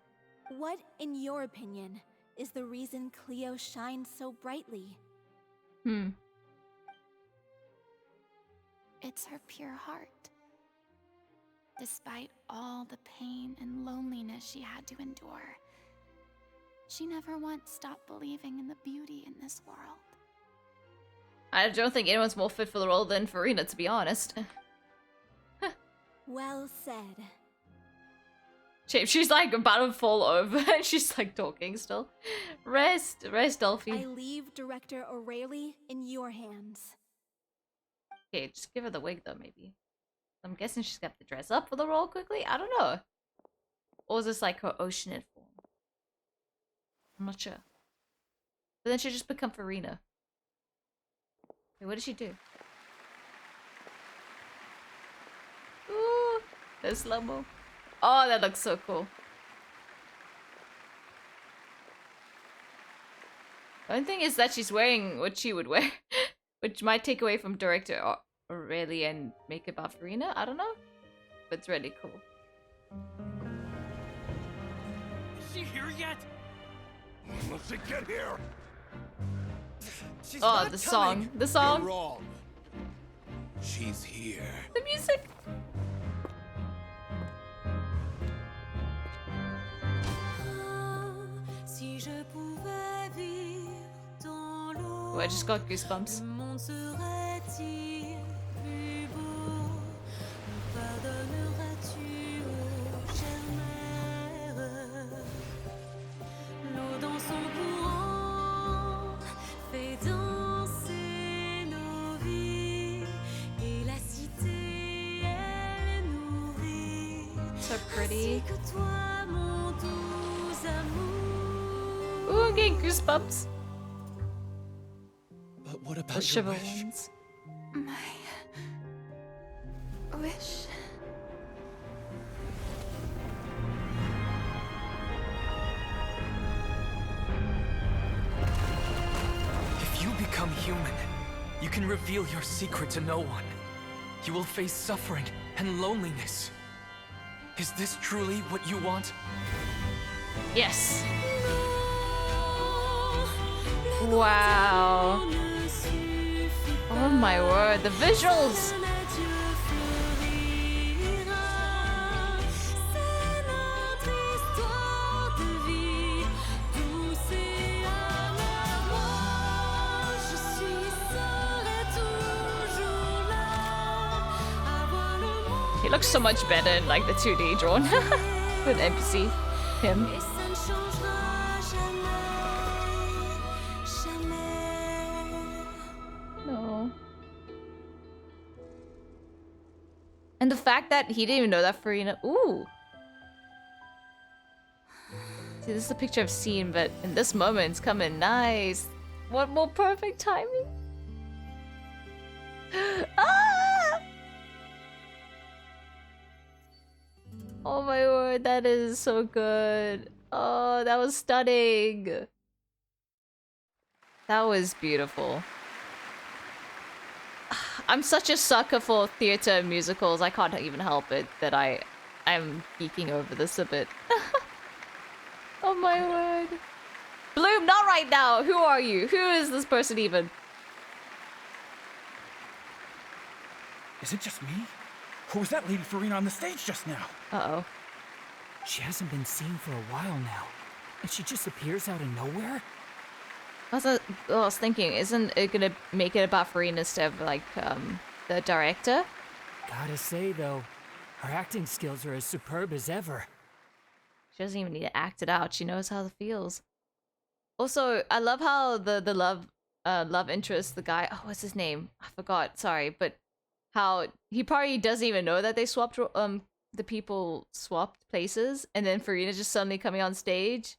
What, in your opinion, is the reason Cleo shines so brightly? It's her pure heart. Despite all the pain and loneliness she had to endure, she never once stopped believing in the beauty in this world. I don't think anyone's more fit for the role than Furina, to be honest. Well said. She's like about to fall over and she's like talking still. Rest, Elfie. I leave Director O'Reilly in your hands. Okay, just give her the wig though, maybe. I'm guessing she's got to dress up for the role quickly? I don't know. Or is this like her oceanid form? I'm not sure. But then she'll just become Furina. Wait, what did she do? Ooh, there's slow-mo. Oh, that looks so cool. The only thing is that she's wearing what she would wear, which might take away from Director O'Reilly and make it about Furina. I don't know, but it's really cool. Is she here yet? Must she get here? She's Oh, not the coming. song. The song. You're wrong. She's here. The music. Oh, I just got goosebumps. So pretty. Ooh, I'm getting goosebumps. But what about The your shiver wish? ones. My wish. If you become human, you can reveal your secret to no one. You will face suffering and loneliness. Is this truly what you want? Yes. Wow. Oh my word, the visuals. He looks so much better in like the 2D drawn with NPC. Him. No. And the fact that he didn't even know that Furina. Ooh. See, this is a picture I've seen, but in this moment it's coming nice. What more perfect timing? Ah! Oh my word, that is so good. Oh, that was stunning. That was beautiful. I'm such a sucker for theater and musicals. I can't even help it that I'm geeking over this a bit. Oh my word. Bloom, not right now. Who are you? Who is this person even? Is it just me? Or was that Lady Furina on the stage just now? Uh-oh. She hasn't been seen for a while now, and she just appears out of nowhere? I was thinking, isn't it gonna make it about Furina instead of like the director? Gotta say though, her acting skills are as superb as ever. She doesn't even need to act it out. She knows how it feels. Also, I love how the love interest, the guy, oh, what's his name? I forgot. Sorry, but how he probably doesn't even know that they swapped the people swapped places, and then Furina just suddenly coming on stage,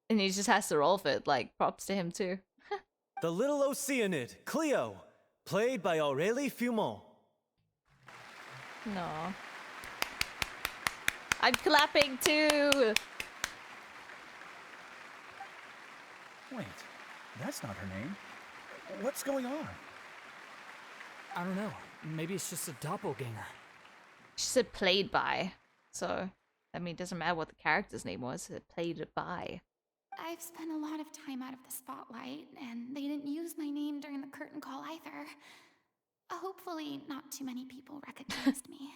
and he just has to roll with it. Like, props to him too. The little Oceanid, Cleo, played by Aurélie Fumont. No. I'm clapping too. Wait, that's not her name. What's going on? I don't know. Maybe it's just a doppelganger. She said played by, so I mean, it doesn't matter what the character's name was. It played by. I've spent a lot of time out of the spotlight, and they didn't use my name during the curtain call either. Hopefully, not too many people recognized me.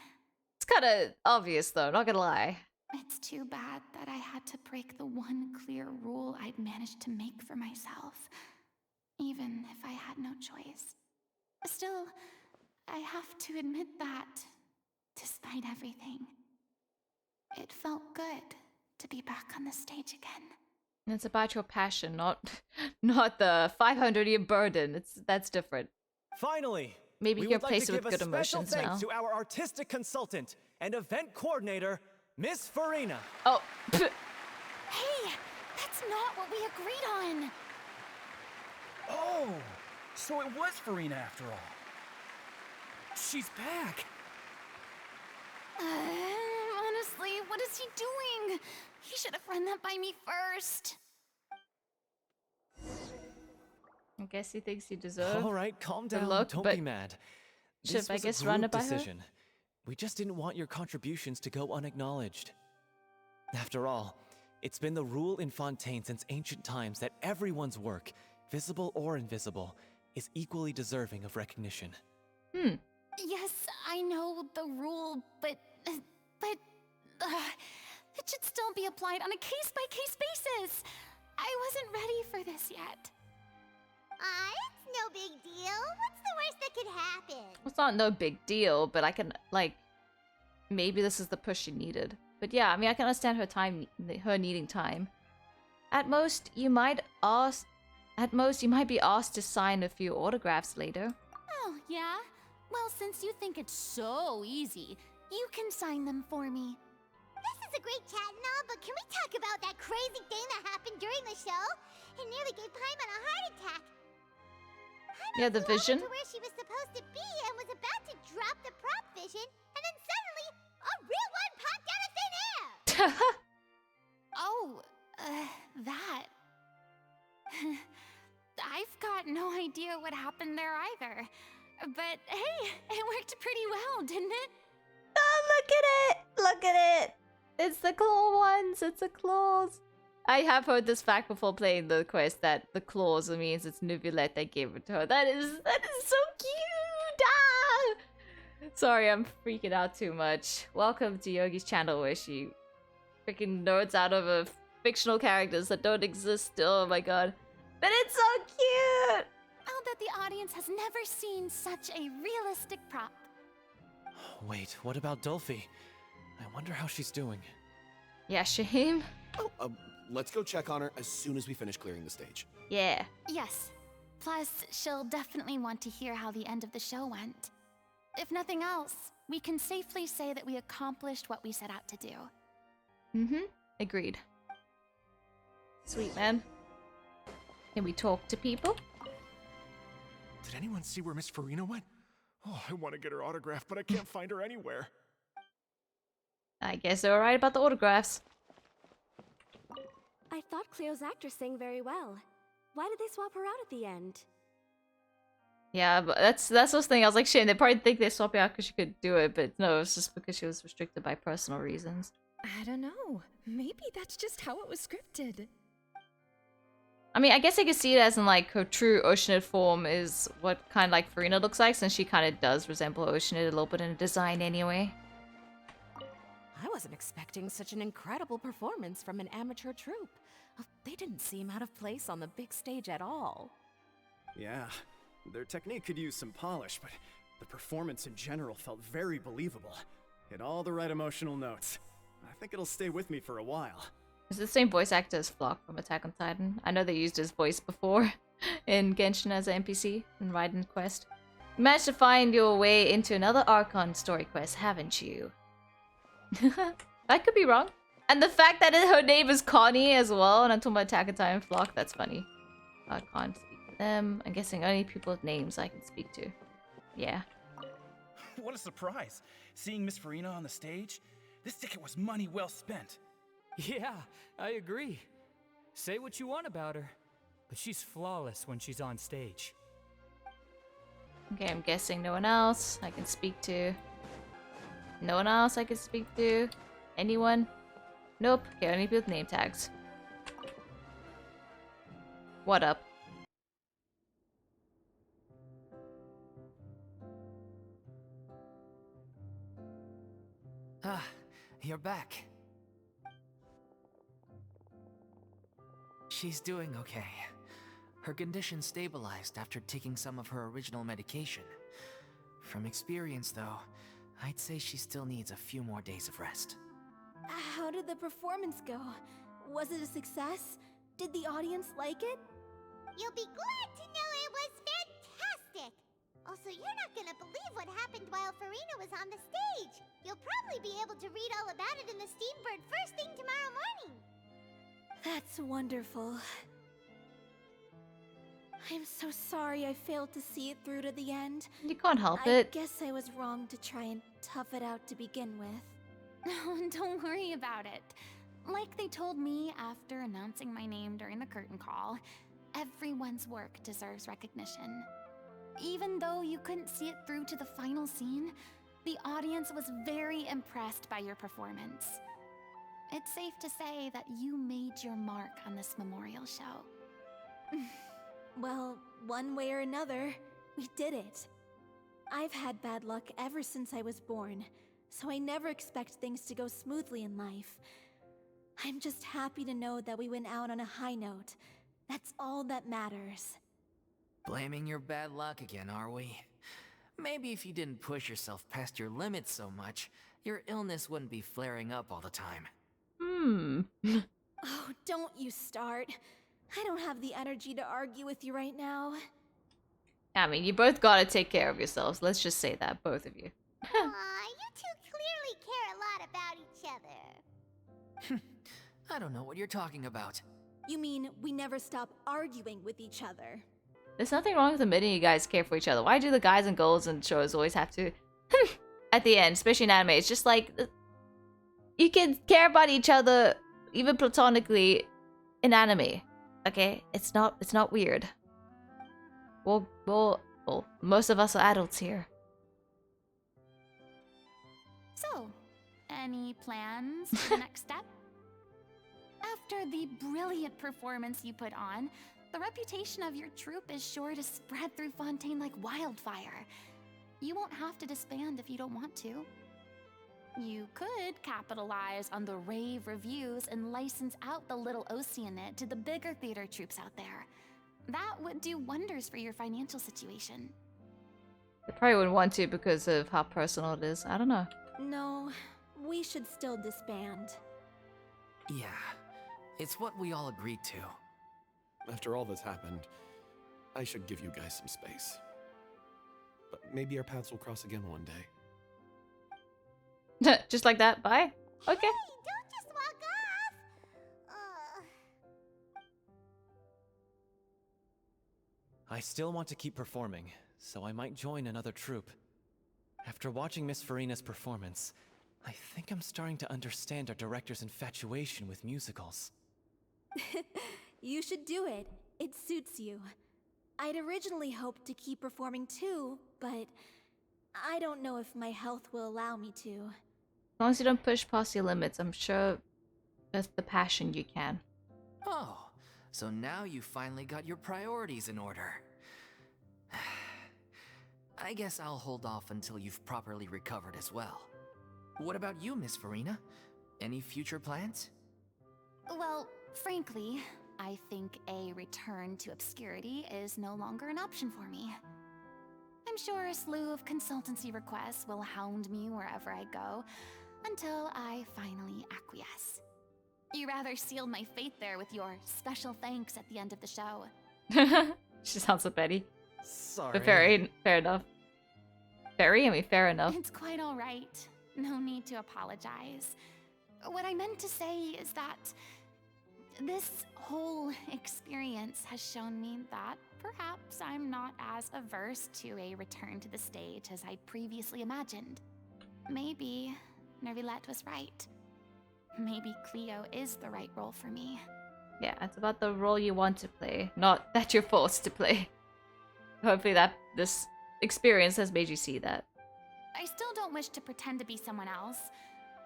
It's kind of obvious, though. Not gonna lie. It's too bad that I had to break the one clear rule I'd managed to make for myself. even if I had no choice. Still, I have to admit that, despite everything, it felt good to be back on the stage again. It's about your passion, not the 500-year burden. That's different. Finally, Maybe we you would can like place to it give with a good special emotions thanks now. to our artistic consultant and event coordinator, Miss Furina. Oh, Hey, that's not what we agreed on. Oh, so it was Furina after all. She's back. Honestly, what is he doing? He should have run that by me first. I guess he thinks you deserve. All right, calm the down. look, Don't but be mad. should This I was guess a run group it by her? decision. We just didn't want your contributions to go unacknowledged. After all, it's been the rule in Fontaine since ancient times that everyone's work, visible or invisible, is equally deserving of recognition. Yes, I know the rule, but it should still be applied on a case-by-case basis. I wasn't ready for this yet. It's no big deal. What's the worst that could happen? It's not no big deal, but I can, like, maybe this is the push she needed. But yeah, I mean, I can understand her needing time. At most, you might be asked to sign a few autographs later. Oh, yeah? Well, since you think it's so easy, you can sign them for me. This is a great chat and all, but can we talk about that crazy thing that happened during the show? It nearly gave Paimon a heart attack. Yeah, the Paimon vision. flew over to where she was supposed to be and was about to drop the prop vision, and then suddenly, a real one popped out of thin air! Oh, that. I've got no idea what happened there either. But hey, it worked pretty well, didn't it? Oh, look at it! Look at it! It's the claw ones! It's the claws! I have heard this fact before playing the quest that the claws means it's Nuvulette that gave it to her. That is so cute! Ah! Sorry, I'm freaking out too much. Welcome to Yogi's channel where she freaking nerds out over fictional characters that don't exist. Oh my god. But it's so cute! I'll bet the audience has never seen such a realistic prop. Wait, what about Dolphy? I wonder how she's doing. Yeah, Shaheem? Let's go check on her as soon as we finish clearing the stage. Yeah. Yes. Plus, she'll definitely want to hear how the end of the show went. If nothing else, we can safely say that we accomplished what we set out to do. Mm-hmm. Agreed. Sweet, man. Can we talk to people? Did anyone see where Miss Furina went? Oh, I want to get her autograph, but I can't find her anywhere. I guess they're alright about the autographs. I thought Cleo's actress sang very well. Why did they swap her out at the end? Yeah, but that's the thing. I was like, shit, they probably think they swapped her out because she could do it, but no, it's just because she was restricted by personal reasons. I don't know. Maybe that's just how it was scripted. I mean, I guess I could see it as in like her true Oceanid form is what kind of like Furina looks like, since she kind of does resemble Oceanid a little bit in design anyway. I wasn't expecting such an incredible performance from an amateur troupe. They didn't seem out of place on the big stage at all. Yeah, their technique could use some polish, but the performance in general felt very believable. Hit all the right emotional notes. I think it'll stay with me for a while. It's the same voice actor as Flock from Attack on Titan. I know they used his voice before in Genshin as an NPC in Raiden Quest. You managed to find your way into another Archon story quest, haven't you? I could be wrong. And the fact that her name is Connie as well, and I'm talking about Attack on Titan Flock, that's funny. I can't speak to them. I'm guessing only people with names I can speak to. Yeah. What a surprise. Seeing Miss Furina on the stage? This ticket was money well spent. Yeah, I agree. Say what you want about her, but she's flawless when she's on stage. Okay, I'm guessing no one else I can speak to. No one else I can speak to? Anyone? Nope. Okay, only people with name tags. What up? Ah, you're back. She's doing okay. Her condition stabilized after taking some of her original medication. From experience, though, I'd say she still needs a few more days of rest. How did the performance go? Was it a success? Did the audience like it? You'll be glad to know it was fantastic! Also, you're not gonna believe what happened while Furina was on the stage. You'll probably be able to read all about it in the Steambird first thing tomorrow morning. That's wonderful. I'm so sorry I failed to see it through to the end. You can't help I it. guess I was wrong to try and tough it out to begin with. No, don't worry about it. Like they told me after announcing my name during the curtain call, everyone's work deserves recognition. Even though you couldn't see it through to the final scene, the audience was very impressed by your performance. It's safe to say that you made your mark on this memorial show. Well, one way or another, we did it. I've had bad luck ever since I was born, so I never expect things to go smoothly in life. I'm just happy to know that we went out on a high note. That's all that matters. Blaming your bad luck again, are we? Maybe if you didn't push yourself past your limits so much, your illness wouldn't be flaring up all the time. Oh, don't you start. I don't have the energy to argue with you right now. I mean, you both gotta take care of yourselves. Let's just say that, both of you. Aw, you two clearly care a lot about each other. I don't know what you're talking about. You mean we never stop arguing with each other? There's nothing wrong with admitting you guys care for each other. Why do the guys and girls in shows always have to... at the end, especially in anime, it's just like... You can care about each other, even platonically, in anime. Okay? It's not weird. Well, most of us are adults here. So, any plans for the next step? After the brilliant performance you put on, the reputation of your troupe is sure to spread through Fontaine like wildfire. You won't have to disband if you don't want to. You could capitalize on the rave reviews and license out the little Oceanit to the bigger theater troupes out there. That would do wonders for your financial situation. They probably wouldn't want to because of how personal it is. I don't know. No, we should still disband. Yeah, it's what we all agreed to. After all that's happened, I should give you guys some space. But maybe our paths will cross again one day. Just like that? Bye? Okay. Hey, don't just walk off! I still want to keep performing, so I might join another troupe. After watching Miss Furina's performance, I think I'm starting to understand our director's infatuation with musicals. You should do it. It suits you. I'd originally hoped to keep performing too, but I don't know if my health will allow me to. As long as you don't push past your limits, I'm sure with the passion you can. Oh, so now you finally got your priorities in order. I guess I'll hold off until you've properly recovered as well. What about you, Miss Furina? Any future plans? Well, frankly, I think a return to obscurity is no longer an option for me. I'm sure a slew of consultancy requests will hound me wherever I go, until I finally acquiesce. You rather sealed my fate there with your special thanks at the end of the show. She sounds so petty. Sorry. But fair enough. Fair enough. It's quite all right. No need to apologize. What I meant to say is that this whole experience has shown me that perhaps I'm not as averse to a return to the stage as I'd previously imagined. Maybe Nervilette was right. Maybe Cleo is the right role for me. Yeah, it's about the role you want to play, not that you're forced to play. Hopefully that this experience has made you see that. I still don't wish to pretend to be someone else,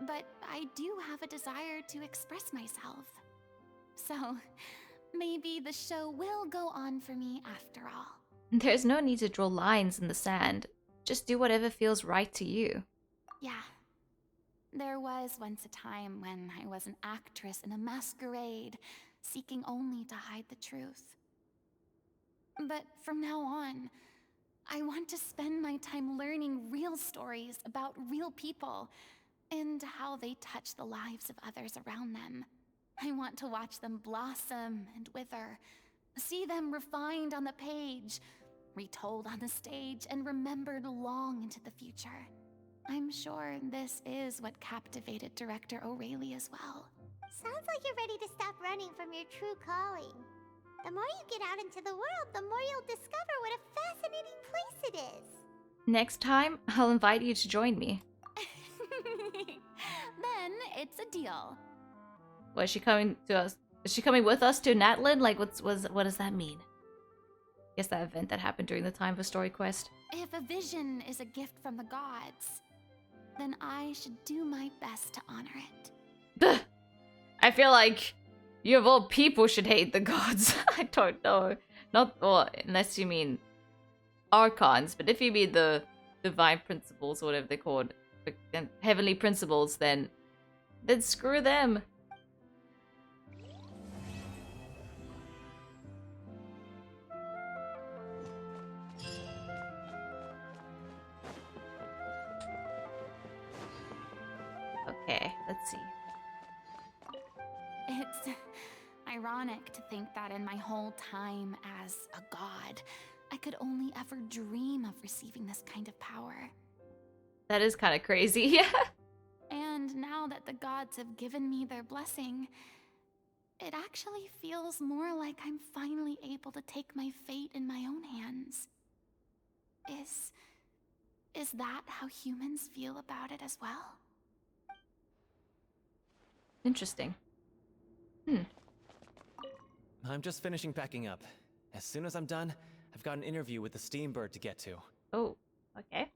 but I do have a desire to express myself. So, maybe the show will go on for me after all. There's no need to draw lines in the sand. Just do whatever feels right to you. Yeah. There was once a time when I was an actress in a masquerade, seeking only to hide the truth. But from now on, I want to spend my time learning real stories about real people and how they touch the lives of others around them. I want to watch them blossom and wither, see them refined on the page, retold on the stage, and remembered long into the future. I'm sure this is what captivated Director O'Reilly as well. Sounds like you're ready to stop running from your true calling. The more you get out into the world, the more you'll discover what a fascinating place it is. Next time, I'll invite you to join me. Then it's a deal. Was she coming to us? Is she coming with us to Natlin? Like, what does that mean? Guess that event that happened during the time of a story quest. If a vision is a gift from the gods, then I should do my best to honor it. I feel like you of all people should hate the gods. I don't know. Not, well, unless you mean archons, but if you mean the divine principles or whatever they're called, the heavenly principles, then screw them. Okay, let's see. It's ironic to think that in my whole time as a god, I could only ever dream of receiving this kind of power. That is kind of crazy, yeah. And now that the gods have given me their blessing, it actually feels more like I'm finally able to take my fate in my own hands. Is that how humans feel about it as well? Interesting. I'm just finishing packing up. As soon as I'm done, I've got an interview with the Steambird to get to. Oh, okay.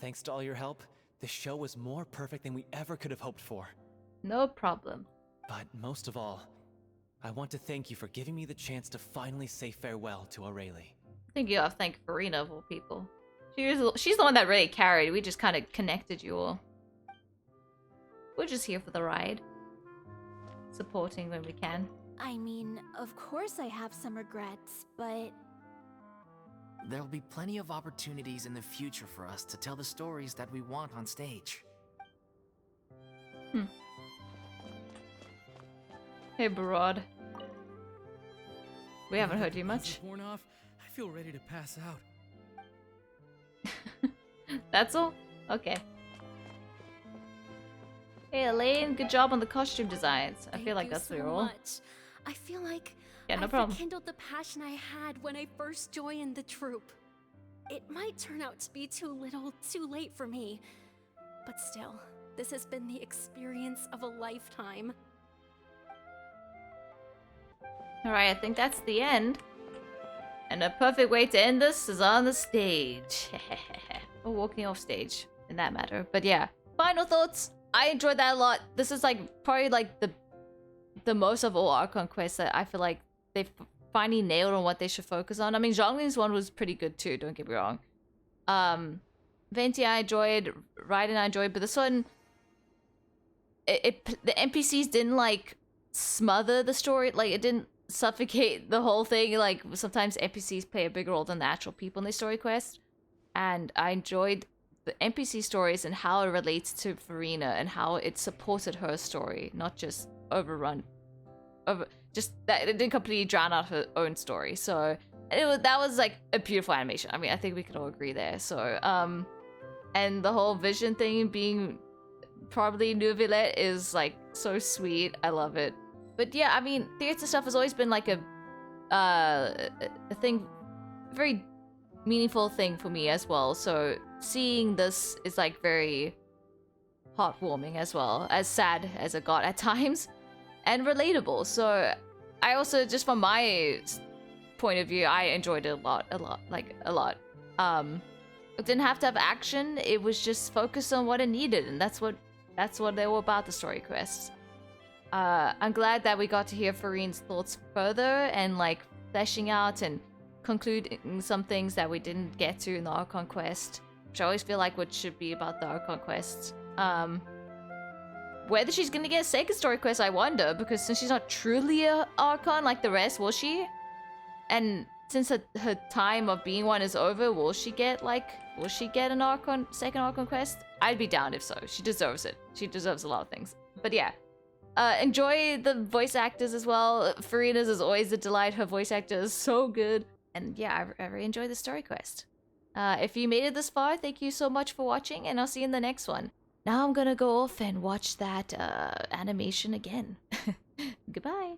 Thanks to all your help, this show was more perfect than we ever could have hoped for. No problem. But most of all, I want to thank you for giving me the chance to finally say farewell to O'Reilly. I think you have to thank Furina of all people. She's the one that really carried. We just kind of connected you all. We're just here for the ride. Supporting when we can. I mean, of course I have some regrets, but... There'll be plenty of opportunities in the future for us to tell the stories that we want on stage. Hey, Barad. We haven't heard you much. Worn off, I feel ready to pass out. That's all? Okay. Hey, Elaine, good job on the costume designs. I feel like that's the role. I feel like Yeah, no I've problem. rekindled the passion I had when I first joined the troupe. It might turn out to be too little, too late for me. But still, this has been the experience of a lifetime. Alright, I think that's the end. And a perfect way to end this is on the stage. Or walking off stage, in that matter. But yeah, final thoughts. I enjoyed that a lot. This is like probably like the most of all Archon quests that I feel like they've finally nailed on what they should focus on. I mean, Zhongling's one was pretty good too, don't get me wrong. Venti I enjoyed, Raiden I enjoyed, but this one, the NPCs didn't like smother the story, like it didn't suffocate the whole thing. Like sometimes NPCs play a bigger role than the actual people in the story quest, and I enjoyed the NPC stories and how it relates to Furina and how it supported her story, not just just that it didn't completely drown out her own story. So that was like a beautiful animation. I mean, I think we could all agree there. So and the whole vision thing being probably New Villette is like so sweet. I love it. But yeah, I mean, theater stuff has always been like a thing, very meaningful thing for me as well. So seeing this is like very heartwarming as well, as sad as it got at times, and relatable. So I also, just from my point of view, I enjoyed it a lot. It didn't have to have action. It was just focused on what it needed, and that's what they were about, the story quests. I'm glad that we got to hear Fareen's thoughts further and like fleshing out and concluding some things that we didn't get to in the Archon quest, which I always feel like what should be about the Archon quests. Whether she's gonna get a second story quest, I wonder, because since she's not truly a Archon like the rest, will she? And since her time of being one is over, will she get an Archon, second Archon quest? I'd be down if so. She deserves it. She deserves a lot of things. But yeah. Enjoy the voice actors as well. Furina's is always a delight. Her voice actor is so good. And yeah, I really enjoy the story quest. If you made it this far, thank you so much for watching, and I'll see you in the next one. Now I'm gonna go off and watch that animation again. Goodbye.